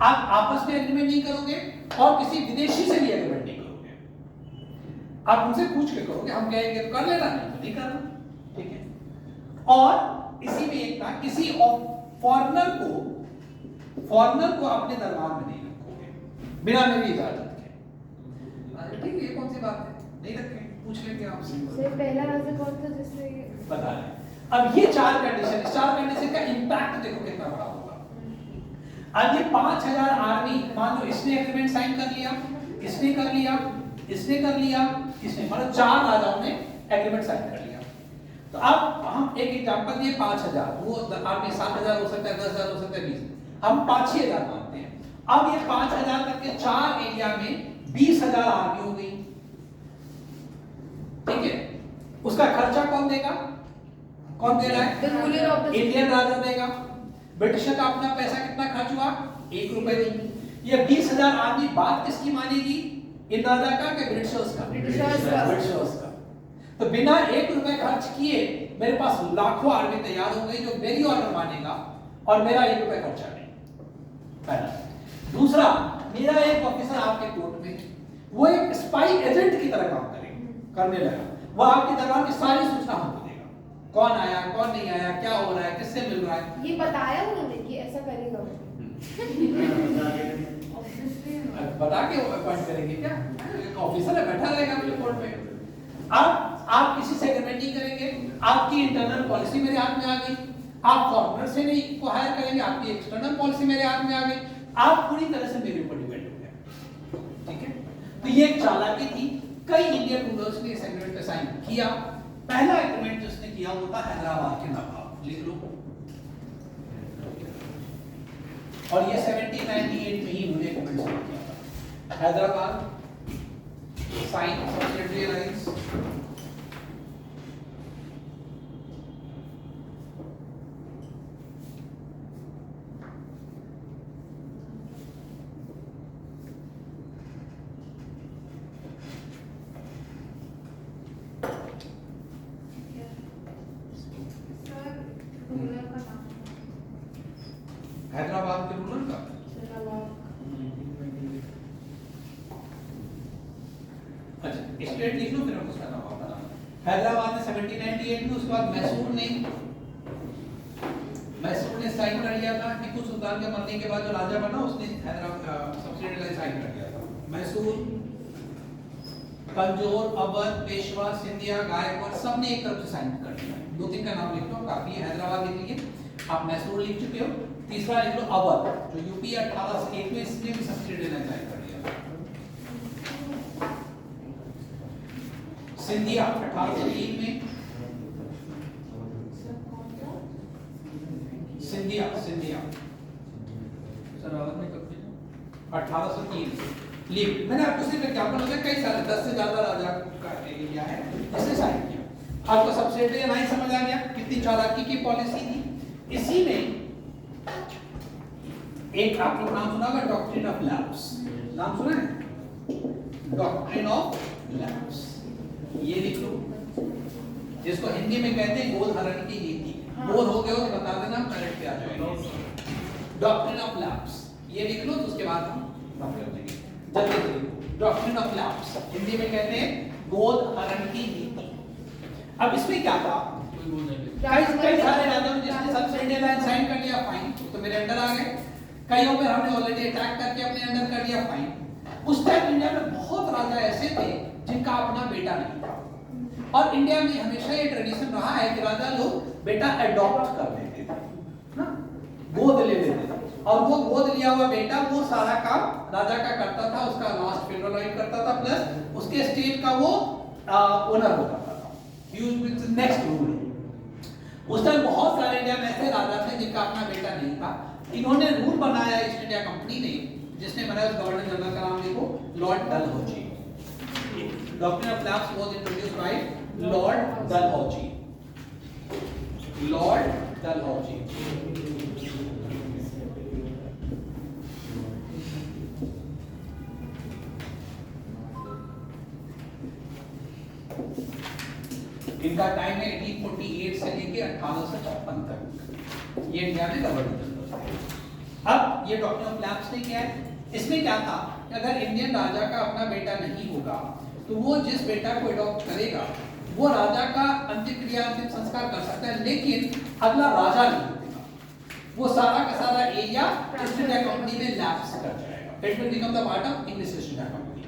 आप आपस में एग्रीमेंट नहीं करोगे और किसी विदेशी से भी एग्रीमेंट नहीं करोगे। आप उनसे पूछ के करोगे, हम कहेंगे कर लेना, नहीं तो नहीं करना, ठीक है? और इसी में एक था, किसी फॉरेनर को अपने दरबार में नहीं रखोगे बिना मेरी इजाजत के। ठीक है, ये कौन सी बात है, नहीं रखें, पूछ लेंगे आपसे। सर पहला राजा कौन था जिसने बता रहे। अब ये 4 कंडीशन, इस 4 कंडीशन का इंपैक्ट देखो कितना बड़ा होगा। अब ये 5000 आर्मी, मान लो इसने एग्रीमेंट साइन कर लिया, इसने कर लिया, इसने कर लिया, इसने, मतलब 4 राजाओं ने एग्रीमेंट साइन कर लिया। तो अब हम एक एग्जांपल दिए 5000, वो आर्मी 7000 हो सकता है, 10000 हो सकता है, 20, हम 5-6000 मानते हैं। अब ये 5000 करके 4 एरिया में 20000 आर्मी हो गई, ठीक है? उसका खर्चा कौन देगा? कौन दे रहा है? The ruler of the Indian राजा देगा। ब्रिटिशर का अपना पैसा कितना खर्च हुआ? 1 रुपए नहीं। ये 20000 आदमी बात किसकी मानेगी? इन राजा का कि ब्रिटिशर्स का? ब्रिटिशर्स का। तो बिना 1 रुपए खर्च किए मेरे पास लाखों आर्मी तैयार हो गई जो मेरी ऑर्डर मानेगा और मेरा 1 रुपए खर्चा नहीं। पहला। दूसरा, मेरा एक ऑफिसर आपके कोर्ट में, वो एक स्पाई एजेंट की तरह काम करने लगा। वो आपके दरबार की सारी सूचना हमको देगा, कौन आया, कौन नहीं आया, क्या हो रहा है, किससे मिल रहा है। ये बताया उन्होंने कि ऐसा करेगा वो। बता के अपॉइंट करेंगे क्या? एक ऑफिसर है, बैठा रहेगा अपने कोर्ट में। अब आप किसी से एग्रीमेंट नहीं करेंगे, आपकी इंटरनल पॉलिसी मेरे हाथ में आ गई। आप फॉरेनर से नहीं को हायर करेंगे, आपकी एक्सटर्नल पॉलिसी मेरे हाथ में आ गई। आप पूरी तरह से मेरे ऊपर डिपेंड हो गए, ठीक है? तो ये एक चालाकी थी। कई इंडियन रूलर्स ने इस एग्रीमेंट पे साइन किया। पहला एग्रीमेंट जिसने किया वो था हैदराबाद के नवाब, लिख लो। और ये 1798 में ही मुझे एग्रीमेंट साइन किया था। Hyderabad sign subsidiary lines, Hyderabad के रूलर का। अच्छा, स्टेट लिख लो, फिर हम उसका नाम बताना। हैदराबाद ने 1798 में, उसके बाद मैसूर ने साइन कर लिया था। टीपू सुल्तान के मरने के बाद जो राजा बना उसने हैदराबाद सब्सिडियरी लाइन साइन कर लिया था। मैसूर, तंजौर, अवध, पेशवा, सिंधिया, गायकवाड़ सब ने एक तरफ से साइन कर लिया। 2-3 का नाम लिख लो, काफी है। हैदराबाद लिख लीजिए, आप मैसूर लिख चुके हो। तीसरा लिख लो अवध, जो यूपी 1801 में इसने भी सब्सिडियरी लाइन साइन कर लिया था। सिंधिया 1803 में, सिंधिया सर अवध में कब 1803 लीव। मैंने आपको सिर्फ एग्जांपल बताया, कई सारे 10 से ज्यादा राजा का एरिया है जिसने साइन किया। आपको सब्सिडी नहीं समझ आ गया कितनी चालाकी की पॉलिसी थी। इसी में एक आप लोग नाम सुना होगा, डॉक्ट्रिन ऑफ लैप्स, नाम सुना है? डॉक्ट्रिन ऑफ लैप्स, ये लिख लो, जिसको हिंदी में कहते हैं गोद हरण की नीति। बोर हो गए हो तो बता देना, हम करेक्ट पे आ जाएंगे। डॉक्ट्रिन ऑफ लैप्स ये लिख लो, तो उसके बाद हम बात कर लेंगे। जल्दी जल्दी, डॉक्ट्रिन ऑफ लैप्स हिंदी में कहते हैं गोद हरण की नीति। अब इसमें क्या था, कई सारे राजाओं जिसने सब्सिडी लाइन साइन कर लिया, फाइन, तो मेरे अंडर आ गए। कईयों पर हमने ऑलरेडी अटैक करके अपने अंडर कर लिया, फाइन। उस टाइम इंडिया में बहुत राजा ऐसे थे जिनका अपना बेटा नहीं था, और इंडिया में हमेशा ये ट्रेडिशन रहा है कि राजा लोग बेटा अडॉप्ट कर लेते थे ना, गोद ले लेते थे, और वो गोद लिया हुआ बेटा वो सारा काम राजा का करता था, उसका लास्ट फेवरलाइट करता था, प्लस उसके स्टेट का वो ओनर होता था। Use with next rule. उस टाइम बहुत सारे इंडिया में ऐसे राजा थे जिनका अपना बेटा नहीं था। इन्होंने रूल बनाया ईस्ट इंडिया कंपनी ने, जिसने बनाया उस गवर्नर जनरल का नाम देखो, Lord Dalhousie. Doctrine of lapse was introduced by Lord Dalhousie. Lord Dalhousie. इनका टाइम है 1848 से लेके 1856 तक, ये इंडिया में गवर्नर जनरल थे। अब ये डॉक्ट्रिन ऑफ लैप्स ने क्या है, इसमें क्या था कि अगर इंडियन राजा का अपना बेटा नहीं होगा तो वो जिस बेटा को अडॉप्ट करेगा वो राजा का अंतिम क्रिया अंतिम संस्कार कर सकता है, लेकिन अगला राजा नहीं होगा। वो सारा का सारा एरिया ईस्ट इंडिया कंपनी में लैप्स कर जाएगा। It will become the part of English east India company.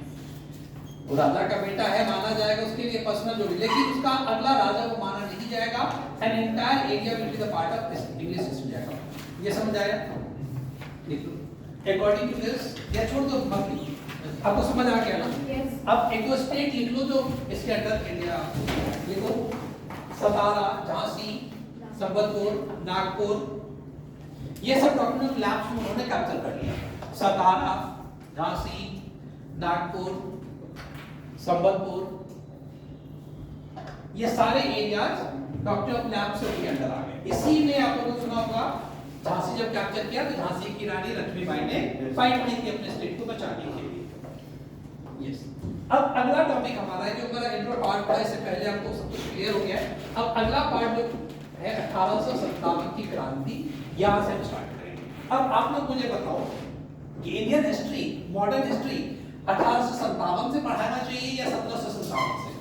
वो राजा का बेटा है माना जाएगा, उसके लिए पर्सनल जो भी, लेकिन उसका अगला राजा वो माना नहीं जाएगा। An entire area will be the part of English east India company. ये समझ आया? देखो अकॉर्डिंग टू दिस, या छोड़ दो मत लिखो, आपको समझ आ गया ना? Yes. अब एक दो स्टेट लिख लो जो इसके अंदर इंडिया, देखो सतारा, झांसी, संबलपुर, नागपुर, ये सब डॉक्ट्रिन ऑफ लैप्स में उन्होंने कैप्चर कर लिया। सतारा, झांसी, नागपुर, संबलपुर, ये सारे एरियाज डॉक्ट्रिन ऑफ लैप्स के अंदर आ गए। इसी में आप लोगों ने सुना होगा झांसी जब कैप्चर किया तो झांसी की रानी लक्ष्मीबाई ने फाइट की थी अपने स्टेट को बचाने के लिए। यस। अब अगला टॉपिक हमारा है, जो हमारा इंट्रो पार्ट था, इससे पहले आपको सब कुछ क्लियर हो गया है। अब अगला पार्ट जो है 1857 की क्रांति, यहां से हम स्टार्ट करेंगे। अब आप लोग मुझे बताओ कि इंडियन हिस्ट्री, मॉडर्न हिस्ट्री 1857 से पढ़ाना चाहिए या 1757 से?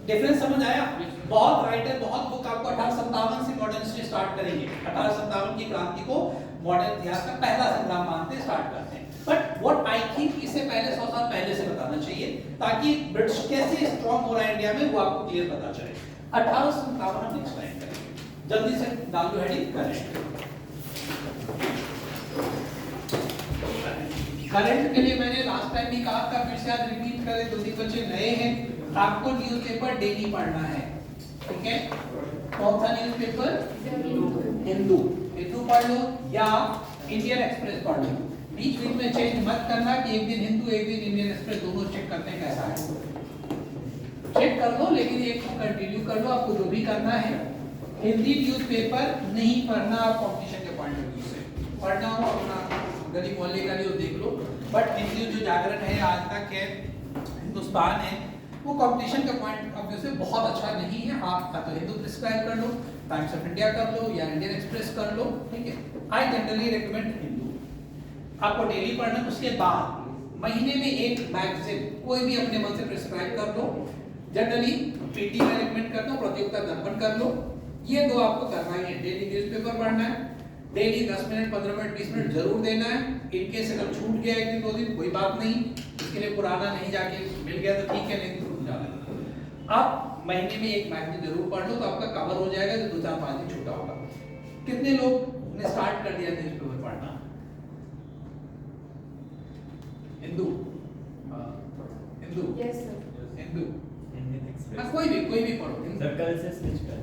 डिफरेंस समझ आया? बहुत राइटर, बहुत बुक आपको 1857 से मॉडर्न हिस्ट्री स्टार्ट करेंगे। 1857 की क्रांति को मॉडर्न इतिहास का पहला संग्राम मानते स्टार्ट करते हैं। बट व्हाट आई थिंक इससे पहले 100 साल पहले से बताना चाहिए, ताकि ब्रिटिश कैसे स्ट्रांग हो रहा है इंडिया में वो आपको क्लियर पता चले। 1857 हम नेक्स्ट लाइन करेंगे, जल्दी से डाल दो हेडिंग करेंगे। करंट के लिए मैंने लास्ट टाइम भी कहा था, फिर से आज रिपीट करें, जल्दी बच्चे नए हैं, आपको न्यूज़पेपर डेली पढ़ना है, ठीक है? कौन सा न्यूज़पेपर? हिंदू। हिंदू पढ़ लो या इंडियन एक्सप्रेस पढ़ लो। बीच बीच में चेंज मत करना कि एक दिन हिंदू एक दिन इंडियन एक्सप्रेस, दोनों चेक करते हैं कैसा है। चेक कर लो, लेकिन एक को कंटिन्यू कर लो। आपको जो भी करना है, हिंदी न्यूज़पेपर नहीं पढ़ना, आप कंपटीशन के पॉइंट ऑफ व्यू से पढ़ना हो, अपना गली मोहल्ले का न्यूज़ देख लो। बट हिंदी जो जागरण है, आज तक है, हिंदुस्तान है, वो कंपटीशन के पॉइंट ऑफ व्यू से बहुत अच्छा नहीं है। आप या तो हिंदू प्रिस्क्राइब कर लो, टाइम्स ऑफ इंडिया कर लो या इंडियन एक्सप्रेस कर लो, ठीक है? I generally recommend Hindu. आपको डेली पढ़ना, उसके बाद महीने में एक मैगजीन कोई भी अपने मन से प्रिस्क्राइब कर लो। जनरली पीटी में रिकमेंड करता हूं, प्रतियोगिता दर्पण कर लो। ये दो आपको करना ही है। डेली न्यूज़पेपर पढ़ना है, डेली 10 मिनट 15 मिनट 20 मिनट जरूर देना है। इनकेस अगर छूट गया एक दिन दो दिन कोई बात नहीं, इसके लिए पुराना नहीं जाके मिल गया तो ठीक है, नहीं तो रुक जाना। आप महीने में एक मैगजीन जरूर पढ़ लो, तो आपका कवर हो जाएगा, जो 2-4-5 दिन छूटा होगा। कितने लोग ने स्टार्ट कर दिया न्यूज़पेपर पढ़ना? Hindu, Hindu, Yes, sir. Hindu, Indian express. हाँ कोई भी पढ़ो। सर्कल से स्विच कर।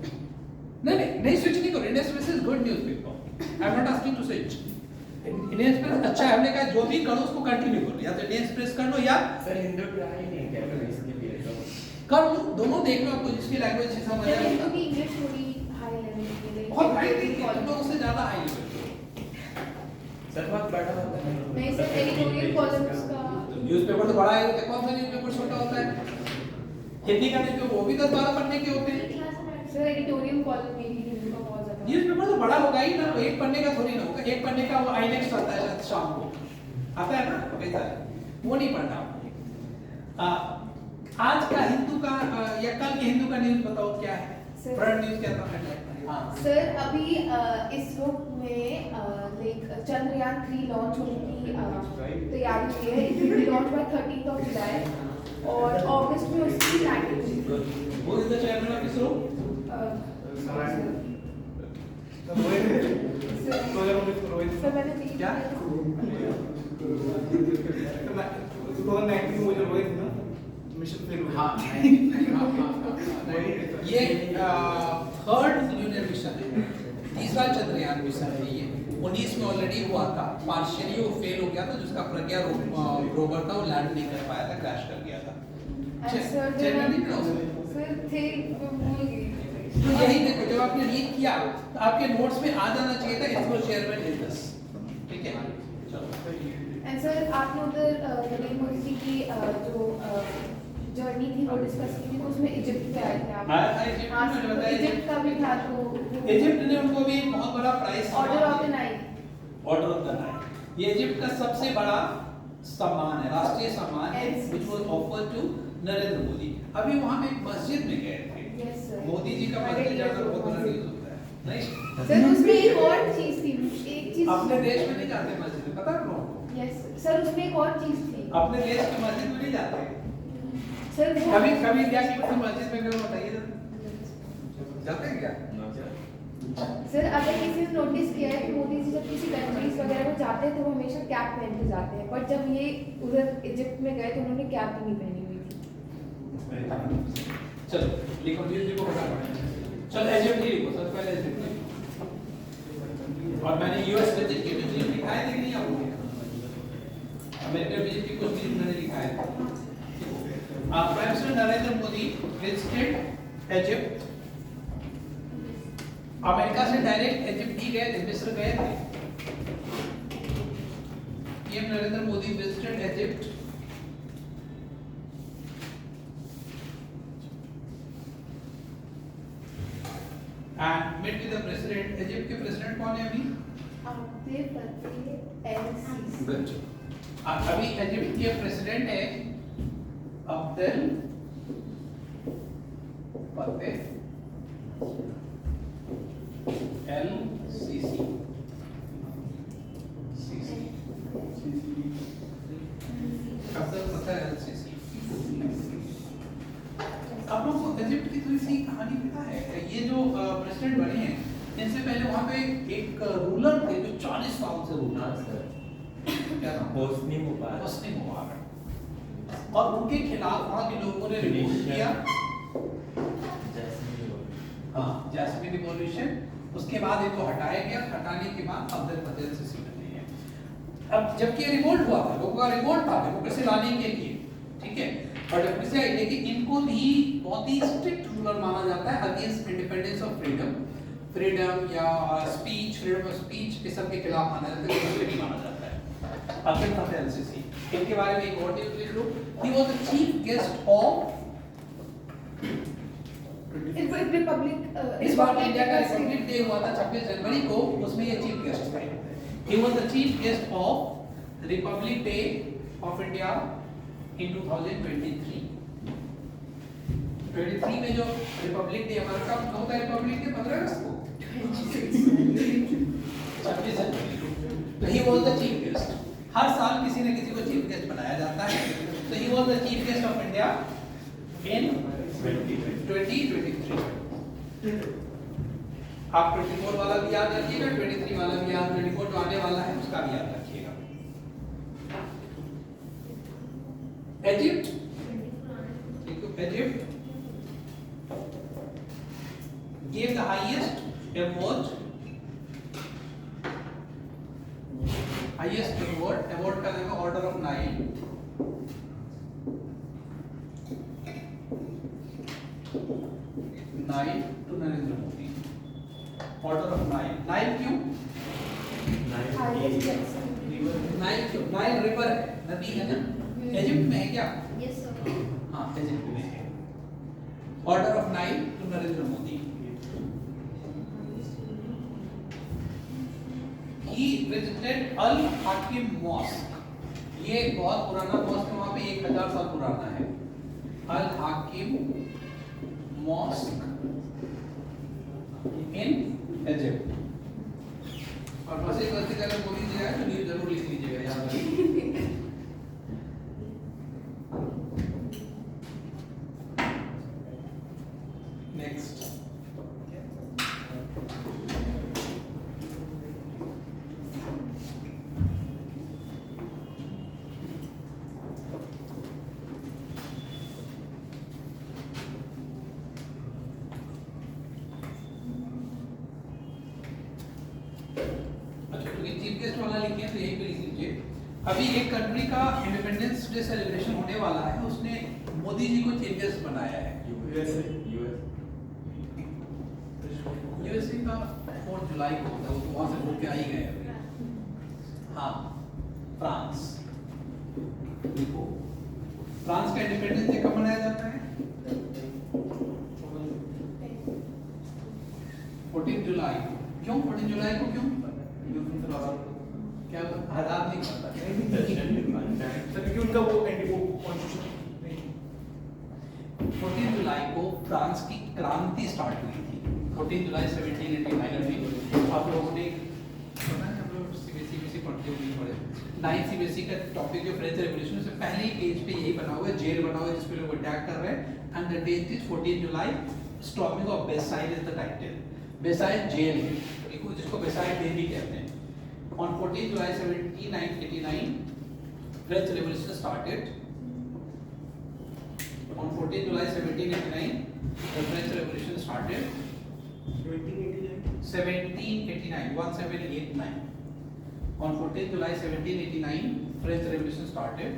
नहीं स्विच नहीं करो। Indian Express is good newspaper, I am not asking to switch. Indian Express अच्छा है, हमने कहा जो भी करो उसको कंटिन्यू करो, या तो इंडियन एक्सप्रेस कर लो या सर हिंदू ट्राई नहीं किया कभी इसके लिए तो कर लो, दोनों देख लो, आपको जिसकी लैंग्वेज से समझ सर आए हिंदू की इंग्लिश थोड़ी हाई लेवल की है, बहुत हाई नहीं है, तुम लोग उससे ज्यादा हाई लेवल सर बहुत बड़ा होता है नहीं सर, एडिटोरियल कॉलम्स का न्यूज़पेपर तो बड़ा है, कौन सा न्यूज़पेपर छोटा होता है? हिंदी का न्यूज़पेपर वो भी 10-12 पन्ने के होते हैं। सर एडिटोरियल कॉलम मेरी हिंदी का बहुत ज्यादा न्यूज़पेपर तो बड़ा होगा ही ना, एक पन्ने का थोड़ी ना होगा, एक पन्ने का वो आईनेक्स आता है शायद शाम को आता है ना, कैसा है वो नहीं पढ़ना। आज का हिंदू का या कल के हिंदू का न्यूज़ बताओ क्या है? सर। फ्रंट न्यूज़ क्या था? हाँ सर अभी इसरो में लाइक चंद्रयान 3 लॉन्च होने की तैयारी की है। It will launch by 13th of July और अगस्त में उसकी लैंडिंग। वो is the chairman of ISRO. Sir मैंने नहीं क्या? 2019 में वो जो रोहित था मिशन फेल हुआ। ये थर्ड ल्यूनर मिशन है, तीसरा चंद्रयान मिशन है ये। 19 में ऑलरेडी हुआ था, पार्शियली वो फेल हो गया था, जिसका प्रज्ञा रोवर था वो लैंड नहीं कर पाया था, क्रैश कर गया था। चेयरमैन नहीं था उसमें। सर थे वो भूल गई। तो यही देखो, जब आपने रीड किया तो आपके नोट्स में आ जाना चाहिए था इसरो चेयरमैन इज दिस, ठीक है? चलो एंड सर आपने उधर नरेंद्र मोदी जी की जो जर्नी थी वो डिस्कस की थी, तो उसमें इजिप्ट पे आए थे आप। हाँ, इजिप्ट हाँ, में तो बताया इजिप्ट का भी था, तो इजिप्ट ने उनको भी बहुत बड़ा prize order of the knight. Order of the knight, ये इजिप्ट का सबसे बड़ा सम्मान है, राष्ट्रीय सम्मान है, which was offered to Narendra Modi. अभी वहां पे एक मस्जिद में गए थे, यस सर। मोदी जी का मस्जिद जाना बहुत बड़ा न्यूज़ होता है, नहीं? सर उसमें एक और चीज थी, एक चीज अपने देश में नहीं जाते मस्जिद में, पता है लोगों को? यस सर, उसमें एक और चीज थी अपने देश की मस्जिद में नहीं जाते। सर। कभी कभी इंडिया की किसी मस्जिद में गए बताइए जरा, जाते हैं क्या? सर अगर किसी ने नोटिस किया है कि मोदी जी जब किसी कंट्रीज वगैरह में जाते हैं तो वो हमेशा कैप पहन के जाते हैं, बट जब ये उधर इजिप्ट में गए तो उन्होंने कैप ही नहीं पहनी हुई थी। चलो लिखो, न्यूज़ लिखो फटाफट। चलो इजिप्ट ही लिखो, सबसे पहले इजिप्ट लिखो। और मैंने यूएस विजिट की भी चीज लिखा है, लेकिन नहीं आपको अमेरिका विजिट की कुछ चीज मैंने लिखा है। Prime minister Narendra Modi visited Egypt. America से डायरेक्ट इजिप्ट ही गए थे, मिस्र गए थे। PM Narendra Modi visited Egypt and met with the president. Egypt के प्रेसिडेंट कौन है अभी? अब्दुल फतेह एल-सीसी। गुड। अभी इजिप्ट के प्रेसिडेंट है अब्दुल फतेह एल-सीसी। अब्दुल फतेह एल-सीसी। आप लोगों को इजिप्ट की थोड़ी सी कहानी पता है? ये जो प्रेसिडेंट बने हैं, इनसे पहले वहाँ पे एक रूलर थे जो 40 साल से रूलर थे। क्या नाम? Hosni Mubarak. Hosni Mubarak. और उनके खिलाफ वहाँ के लोगों ने रिवोल्ट किया। हाँ, जैस्मिन रिवॉल्यूशन। उसके बाद इनको हटाया गया, हटाने के बाद अब्दुल फतेह एल-सीसी बने हैं। अब जबकि रिवोल्ट हुआ था, लोगों का रिवोल्ट था डेमोक्रेसी लाने के लिए, ठीक है? और डेमोक्रेसी आई, लेकिन इनको भी बहुत ही स्ट्रिक्ट रूलर माना जाता है अगेंस्ट इंडिपेंडेंस ऑफ फ्रीडम या स्पीच, फ्रीडम ऑफ स्पीच, इस सब के खिलाफ माना जाता है, इसलिए भी माना जाता है अब्दुल फतेह एल-सीसी। इनके बारे में एक और न्यूज़ लिख लो। He was the chief guest of republic. इस बार इंडिया का रिपब्लिक डे हुआ था 26 जनवरी को, उसमें ये चीफ गेस्ट थे। ही was the chief guest of Republic day of India in 2023। 23 में जो रिपब्लिक डे हमारा कब होता है? रिपब्लिक डे 15 अगस्त को, 26 जनवरी को। तो he was the chief guest. हर साल किसी न किसी को चीफ गेस्ट बनाया जाता है। तो he was the chief guest of India in 2023। आप 24 वाला भी याद रखिएगा, 23 वाला भी याद, 24 जो आने वाला है उसका भी याद रखिएगा। Egypt, Egypt gave the highest award 9 to Narendra Modi. Order of 9. 9 क्यों? highest taxation. 9 क्यों? 9 रिवर है, नदी है ना? इजिप्ट में है क्या? Yes, sir. हाँ, इजिप्ट में है. Order of 9 to Narendra Modi. He visited Al Hakim Mosque. ये एक बहुत पुराना मॉस्क है, वहाँ पे 1000 साल पुराना है. Al Hakim Mosque in Egypt. और बस एक गलती अगर बोली जाए तो न्यूज़ जरूर लिख लीजिएगा, याद रखिए. नेक्स्ट. अच्छा, तो ये चीफ गेस्ट वाला लिखे तो यहीं पे लिख लीजिए. अभी एक कंट्री का इंडिपेंडेंस डे सेलिब्रेशन होने वाला है, उसने मोदी जी को चीफ गेस्ट बनाया है. यूएसए का 4 जुलाई को होता है, वो तो वहां से होके आ ही गए अभी. हाँ, फ्रांस. देखो, फ्रांस का इंडिपेंडेंस डे कब मनाया जाता है? 14 जुलाई. क्यों 14 जुलाई को क्यों? क्या आजाद नहीं करता? सर क्योंकि उनका वो कॉन्स्टिट्यूशन 14 जुलाई को फ्रांस की क्रांति स्टार्ट हुई थी. 14 जुलाई 1789 में. आप लोगों ने सुना है, हम लोग सीबीएसई पढ़ते हुए नहीं पढ़े. 9 सीबीएसई का टॉपिक जो फ्रेंच रेवोल्यूशन से पहले ही पेज पे यही बना हुआ है, जेल बना हुआ है जिस पे लोग अटैक कर रहे हैं. And the date is 14 July. Storming of Bastille is the title. Bastille jail है, जिसको बेसाइल डे भी कहते हैं. On 14 July 1789, French Revolution started. On 14 July 1789, the French Revolution started. 1789, 1789. On 14 July 1789, French Revolution started.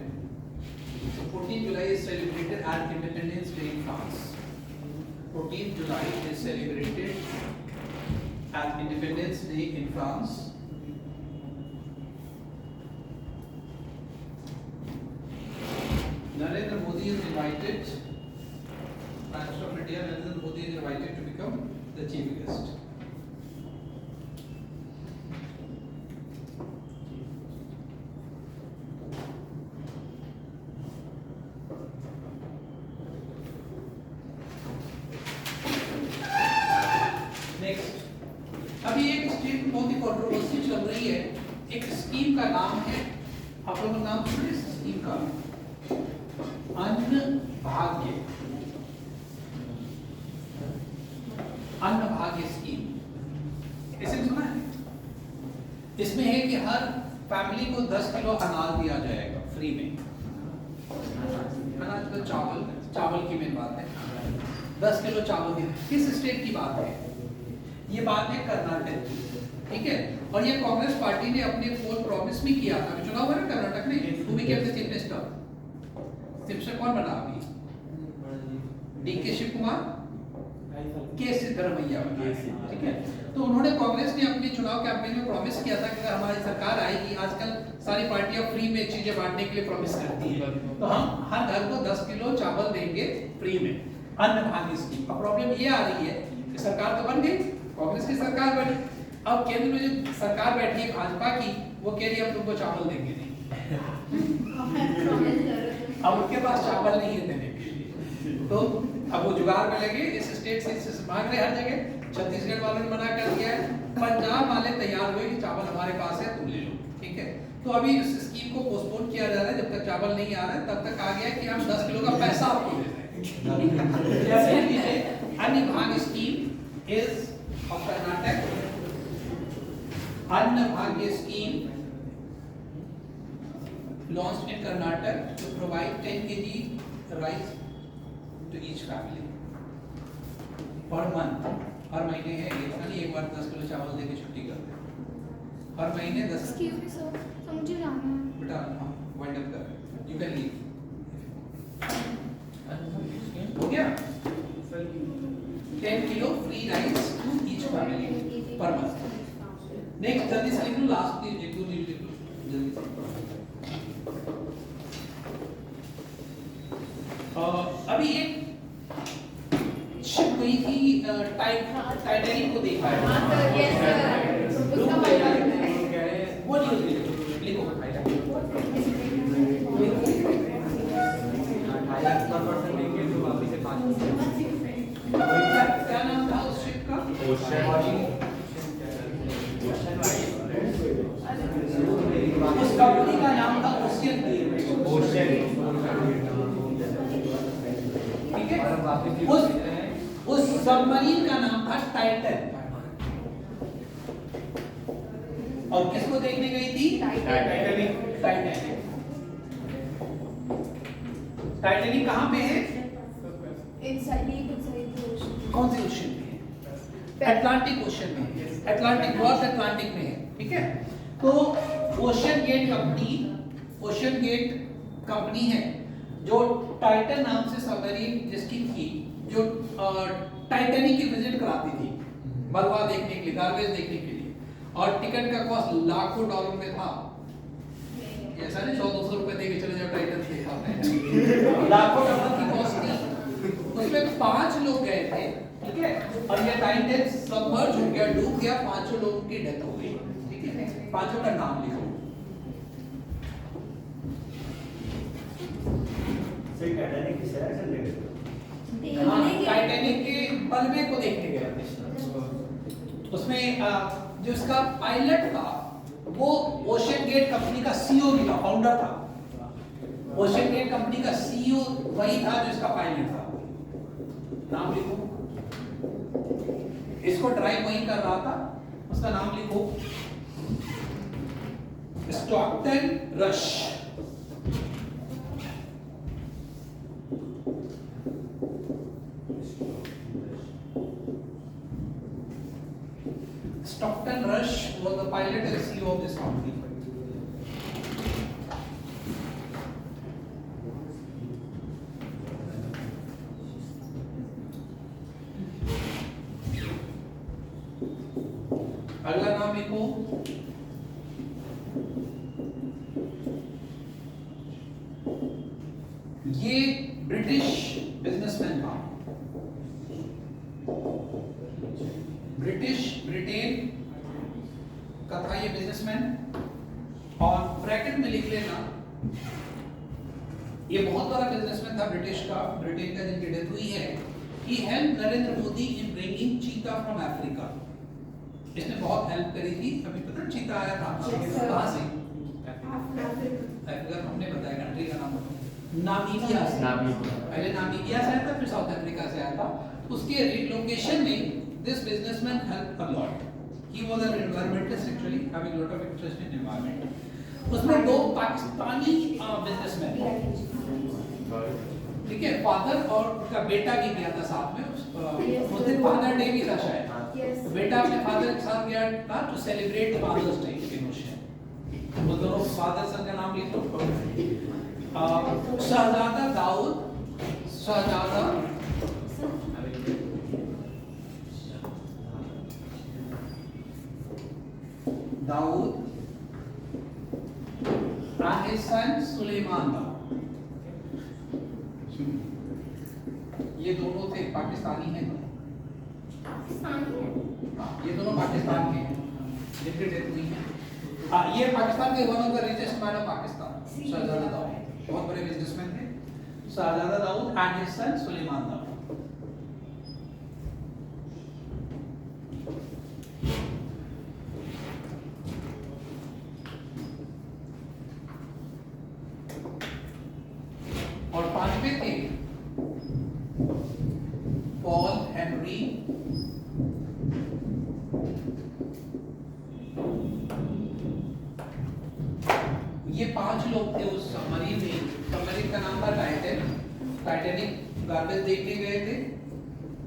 So 14 July is celebrated as Independence Day in France. 14 July is celebrated as Independence Day in France. Narendra Modi is invited. Prime Minister of India, Narendra Modi is invited to become the chief guest. Next. अभी एक scheme बहुत ही controversy चल रही है. एक scheme का नाम है, आप लोगों ने नाम सुना इस स्कीम का? अन्न भाग्य. अन्न भाग्य स्कीम, इसे सुना है? इसमें है कि हर फैमिली को 10 किलो अनाज दिया जाएगा फ्री में. अनाज तो चावल की मेन बात है. 10 किलो चावल दिया. किस स्टेट की बात है? ये बात है कर्नाटक की. ठीक है. और ये कांग्रेस पार्टी ने अपने पोल प्रॉमिस भी किया था. चुनाव हुआ ना कर्नाटक में, वो भी कहते चीफ मिनिस्टर. चीफ मिनिस्टर कौन बना अभी? डीके शिव कुमार, के सिद्धरामैया. ठीक है. तो उन्होंने, कांग्रेस ने अपने चुनाव कैंपेन में प्रॉमिस किया था कि अगर हमारी सरकार आएगी, आजकल सारी पार्टियां फ्री में चीजें बांटने के लिए प्रॉमिस करती है, तो हम हर घर को 10 किलो चावल देंगे फ्री में. अन्न भाग्य स्कीम. अब प्रॉब्लम ये आ रही है कि सरकार तो बन गई, कांग्रेस की सरकार बनी. अब केंद्र में जो सरकार बैठी है भाजपा की, वो कह रही है हम तुमको चावल देंगे नहीं. अब उनके पास चावल नहीं है देने के लिए, तो अब वो जुगाड़ में लगे. इस स्टेट से मांग रहे हर जगह. छत्तीसगढ़ वालों ने मना कर दिया है. पंजाब वाले तैयार हुए कि चावल हमारे पास है, तुम ले लो. ठीक है. तो अभी इस स्कीम को पोस्टपोन किया जा रहा है. जब तक चावल नहीं आ रहा है तब तक आ गया कि हम 10 किलो का पैसा आपको दे रहे हैं. अन्न भाग्य स्कीम इज ऑफ कर्नाटक. अन्न भाग्य scheme launched in Karnataka to provide 10 kg rice to each family per month. हर महीने है, ऐसा नहीं एक बार 10 किलो चावल देके छुट्टी कर दे. हर महीने 10. Excuse me, sir. So मुझे जाना है. बेटा हम वाइंड अप कर रहे हैं. You can leave. हो गया? 10 kilo 80 guys to each family per month. Next जल्दी से लिख लो, लास्ट एक दो मिनट लिख लो जल्दी से। अभी एक शिप गई थी टाइटैनिक को देखा है। हाँ सर, यस सर, उसका मतलब है वो लिखो क्या नाम था उस शिप का? उस कंपनी का नाम था ओशियन गेट। ठीक है, उस सबमरीन का नाम था टाइटन। और किसको देखने गई थी? टाइटैनिक। टाइटैनिक कहाँ पे है? कौन से ओशन में है? अटलांटिक ओशन में है, अटलांटिक, नॉर्थ अटलांटिक में है। ठीक है, तो ओशन गेट कंपनी है जो टाइटन नाम से सबमरीन जिसकी थी, जो टाइटैनिक की विजिट कराती थी मलबा देखने के लिए, गार्बेज देखने के लिए, और टिकट का कॉस्ट लाखों डॉलर में था। ऐसा नहीं 100-200 रुपए दे के चले जाओ टाइटन से, आपने लाखों डॉलर की कॉस्ट थी। उसमें 5 लोग गए थे, ठीक है, और ये टाइटन सबमर्ज हो गया, डूब गया, 5 लोगों की डेथ हो गई। ठीक है, 5 का नाम लिखो। टाइटैनिक की सैर करने गए हाँ, टाइटैनिक के मलबे को देखने गए थे। उसमें जो इसका पायलट था वो ओशन गेट कंपनी का सीईओ भी था, फाउंडर था। ओशन गेट कंपनी का सीईओ वही था जो इसका पायलट था। नाम लिखो, इसको ड्राइव वही कर रहा था, उसका नाम लिखो Stockton rush. Stockton Rush was the pilot and CEO of this company. अगला नाम लिखो, ये ब्रिटिश बिजनेसमैन था, ब्रिटेन का था ये बिजनेसमैन। और ब्रैकेट में लिख लेना, ये बहुत बड़ा बिजनेसमैन था ब्रिटिश का, ब्रिटेन का, जिनकी डेथ हुई है। He helped Narendra Modi in bringing cheetah from Africa. इसने बहुत हेल्प करी थी। अभी पता चीता आया था कहाँ से? अफ्रीका, हमने बताया कंट्री का नाम नामीबिया से। पहले नामीबिया से आया था, फिर साउथ अफ्रीका से आया था। उसके रिलोकेशन में this businessman helped a lot. He was an environmentalist actually, having a lot of interest in environment. उसमें 2 पाकिस्तानी बिजनेसमैन, ठीक है, फादर और उनका बेटा भी गया था साथ में। उस दिन फादर डे भी था शायद, बेटा अपने फादर के साथ गया था to celebrate Father's Day in ocean. वो दोनों फादर सन का नाम लिख लो, शहजादा दाऊद, शहजादा Dawood and his son Suleman Dawood. ये दोनों थे, पाकिस्तानी हैं। ये दोनों पाकिस्तान के हैं, जिनकी डेथ हुई है। ये पाकिस्तान के one of the richest man of Pakistan, Shahzada Dawood, बहुत बड़े बिजनेसमैन थे। Shahzada Dawood and his son Suleman Dawood. और 5वें थे पॉल हेनरी, ये 5 लोग थे उस सबमरीन में। सबमरीन का नाम था टाइटैनिक गार्बेज देखने गए थे।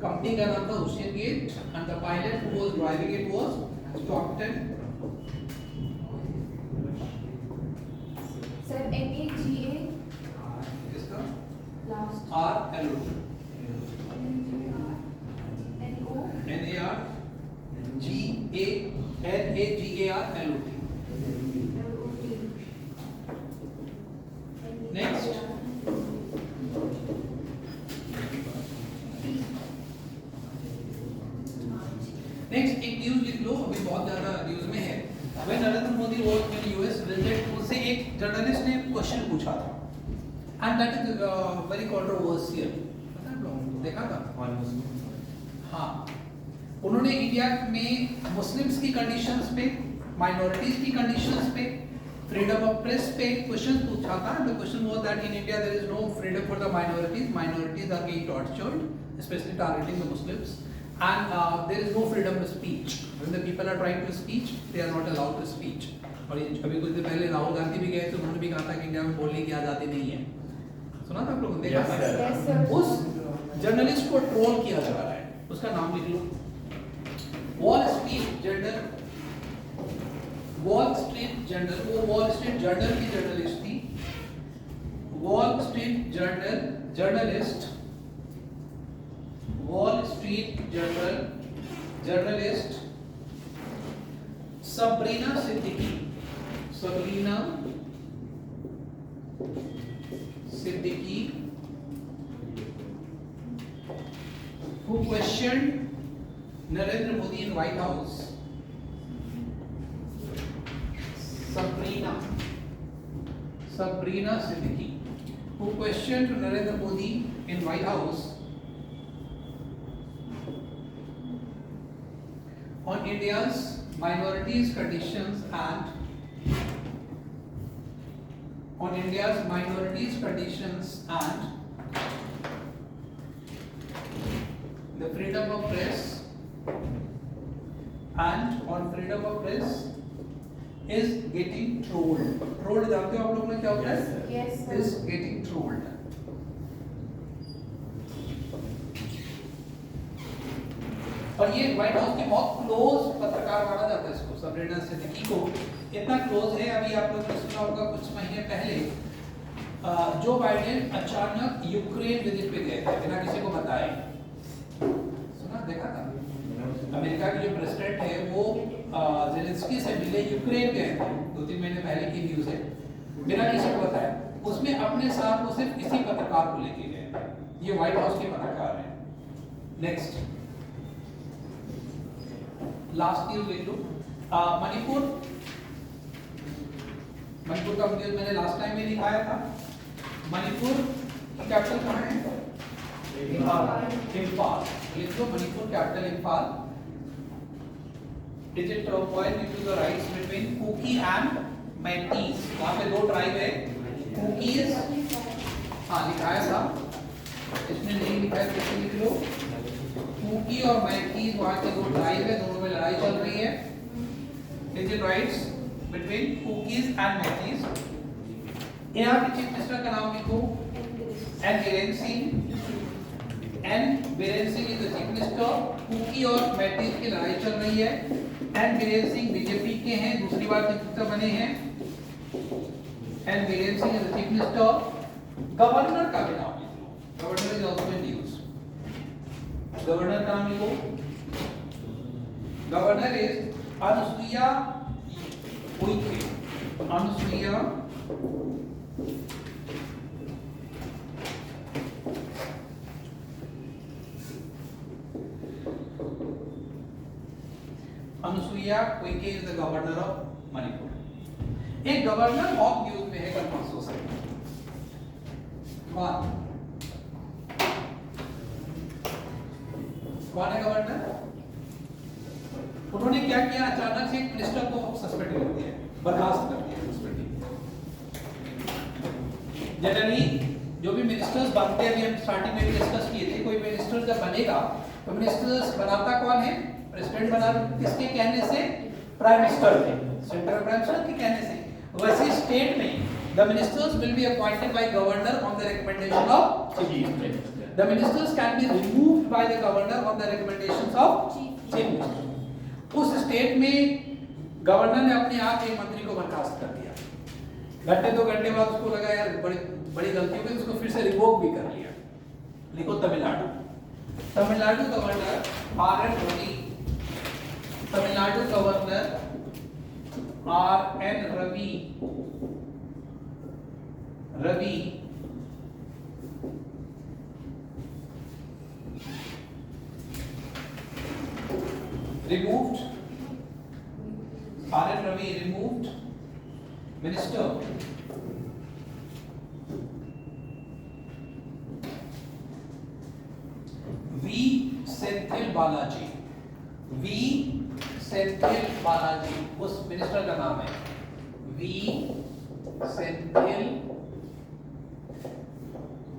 कंपनी का नाम था OceanGate and the pilot who was driving it was Stockton. Sir NAGA इसका last RLO NO NALO LOT. Next. Next एक न्यूज लिख लो, अभी बहुत ज्यादा न्यूज में है। When Narendra Modi was in US visit, उससे एक जर्नलिस्ट ने क्वेश्चन पूछा था, and that is very controversial. पता है आप लोगों को देखा था? हाँ, उन्होंने इंडिया में मुस्लिम्स की कंडीशंस पे, माइनॉरिटीज की कंडीशंस पे, फ्रीडम ऑफ प्रेस पे क्वेश्चन पूछा था। The question was that in India there is no freedom for the minorities. Minorities are being tortured, especially targeting the Muslims. And there is no freedom of speech. When the people are trying to speech, they are not allowed to speech. और अभी कुछ दिन पहले राहुल गांधी भी गए तो उन्होंने भी कहा था कि इंडिया में बोलने की आज़ादी नहीं है। सुना था आप लोगों ने? देखा था? Yes, sir. उस जर्नलिस्ट को ट्रोल किया जा रहा है, उसका नाम लिख लो। Wall Street Journal, Wall Street Journal, वो वॉल स्ट्रीट जर्नल की जर्नलिस्ट थी। Wall Street Journal journalist, Wall Street Journal journalist Sabrina Siddiqui, Sabrina Siddiqui, who questioned Narendra Modi in White House. Sabrina Siddiqui, who questioned Narendra Modi in White House on India's minorities conditions and the freedom of press, and on freedom of press is getting trolled. Trolled जानते हो आप लोगों ने क्या होता है? Yes, sir. Is getting trolled. और ये व्हाइट हाउस के बहुत क्लोज पत्रकार माना जाता है इसको, सबरीना सिद्दीकी को। इतना क्लोज है, अभी आप लोगों ने सुना होगा कुछ महीने पहले जो बाइडेन अचानक यूक्रेन विजिट पे गए थे बिना किसी को बताए। सुना, देखा था? अमेरिका के जो प्रेसिडेंट है वो ज़ेलेंस्की से मिले यूक्रेन गए थे, 2-3 महीने पहले की न्यूज़ है, बिना किसी को बताए। उसमें अपने साथ वो सिर्फ इसी पत्रकार को लेके गए। ये व्हाइट हाउस के पत्रकार हैं। नेक्स्ट, लास्ट न्यूज देख लो। मणिपुर का न्यूज मैंने लास्ट टाइम में दिखाया था। मणिपुर की कैपिटल कहाँ है? इंफाल। लिख लो, Manipur capital Imphal. Digit turmoil due to the rights between Kuki and Meiteis. वहाँ पे 2 ट्राइब है, कुकीज, हाँ लिखाया था, इसमें नहीं लिखा है, कैसे लिख लो? कुकी और मैटीज वहाँ के 2 ट्राइब है, दोनों में लड़ाई चल रही है। Digit rights between Kukis and Meiteis। यहाँ पे चीफ मिनिस्टर का नाम लिखो, N Biren Singh. N Biren Singh is the chief minister. Kuki और मैटीज की लड़ाई चल रही है। एन बीरेन सिंह बीजेपी के हैं, दूसरी बार चीफ मिनिस्टर बने हैं। N Biren Singh is the chief minister. Governor का भी नाम लिखो, governor is also in news. Governor का नाम लिखो, governor is Anusuiya Uikey. Anusuiya Anusuiya Uikey is the governor of Manipur. एक गवर्नर हॉट न्यूज में है कल परसों से। कौन है गवर्नर? उन्होंने क्या किया, अचानक से एक मिनिस्टर को सस्पेंड कर दिया, बर्खास्त कर दिया। जनरली जो भी मिनिस्टर्स बनते हैं, अभी हम स्टार्टिंग में भी डिस्कस किए थे, कोई मिनिस्टर जब बनेगा तो मिनिस्टर्स बनाता कौन है? प्रेसिडेंट बना, किसके कहने से? प्राइम मिनिस्टर के, सेंट्रल प्राइम मिनिस्टर के कहने से। वैसे स्टेट में the ministers will be appointed by governor on the recommendation of chief minister. The ministers can be removed by the governor on the recommendations of chief minister. उस state में governor ने अपने आप एक मंत्री को बर्खास्त कर दिया। घंटे 2 घंटे बाद उसको लगा यार बड़ी गलती हो गई, उसको फिर से रिवोक भी कर लिया। लिखो Tamil Nadu. Tamil Nadu governor R N Ravi, Tamil Nadu governor RN Ravi removed. RN Ravi removed. Minister V Senthil Balaji. V Senthil Balaji उस मिनिस्टर का नाम है V Senthil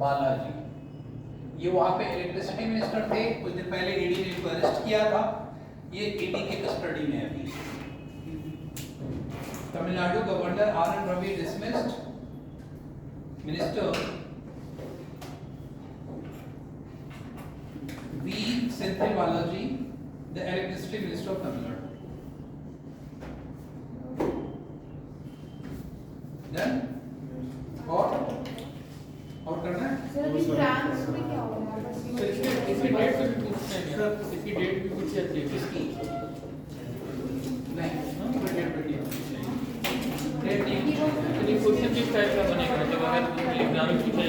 Balaji। ये वहां पे इलेक्ट्रिसिटी मिनिस्टर थे, कुछ दिन पहले ईडी ने इनको अरेस्ट किया था, ये ईडी के कस्टडी में है अभी। Tamil Nadu governor RN Ravi dismissed. Minister V Senthil Balaji, the electricity minister of Tamil Nadu. Done? और करना है? सर अभी ब्रांच में क्या हो रहा है बस ये इसकी डेट भी पूछते हैं सर, इसकी डेट भी पूछी जाती है किसकी? नहीं, डेट भी डेट नहीं। क्वेश्चन किस टाइप का बनेगा जब अगर एग्जाम में पूछा जाए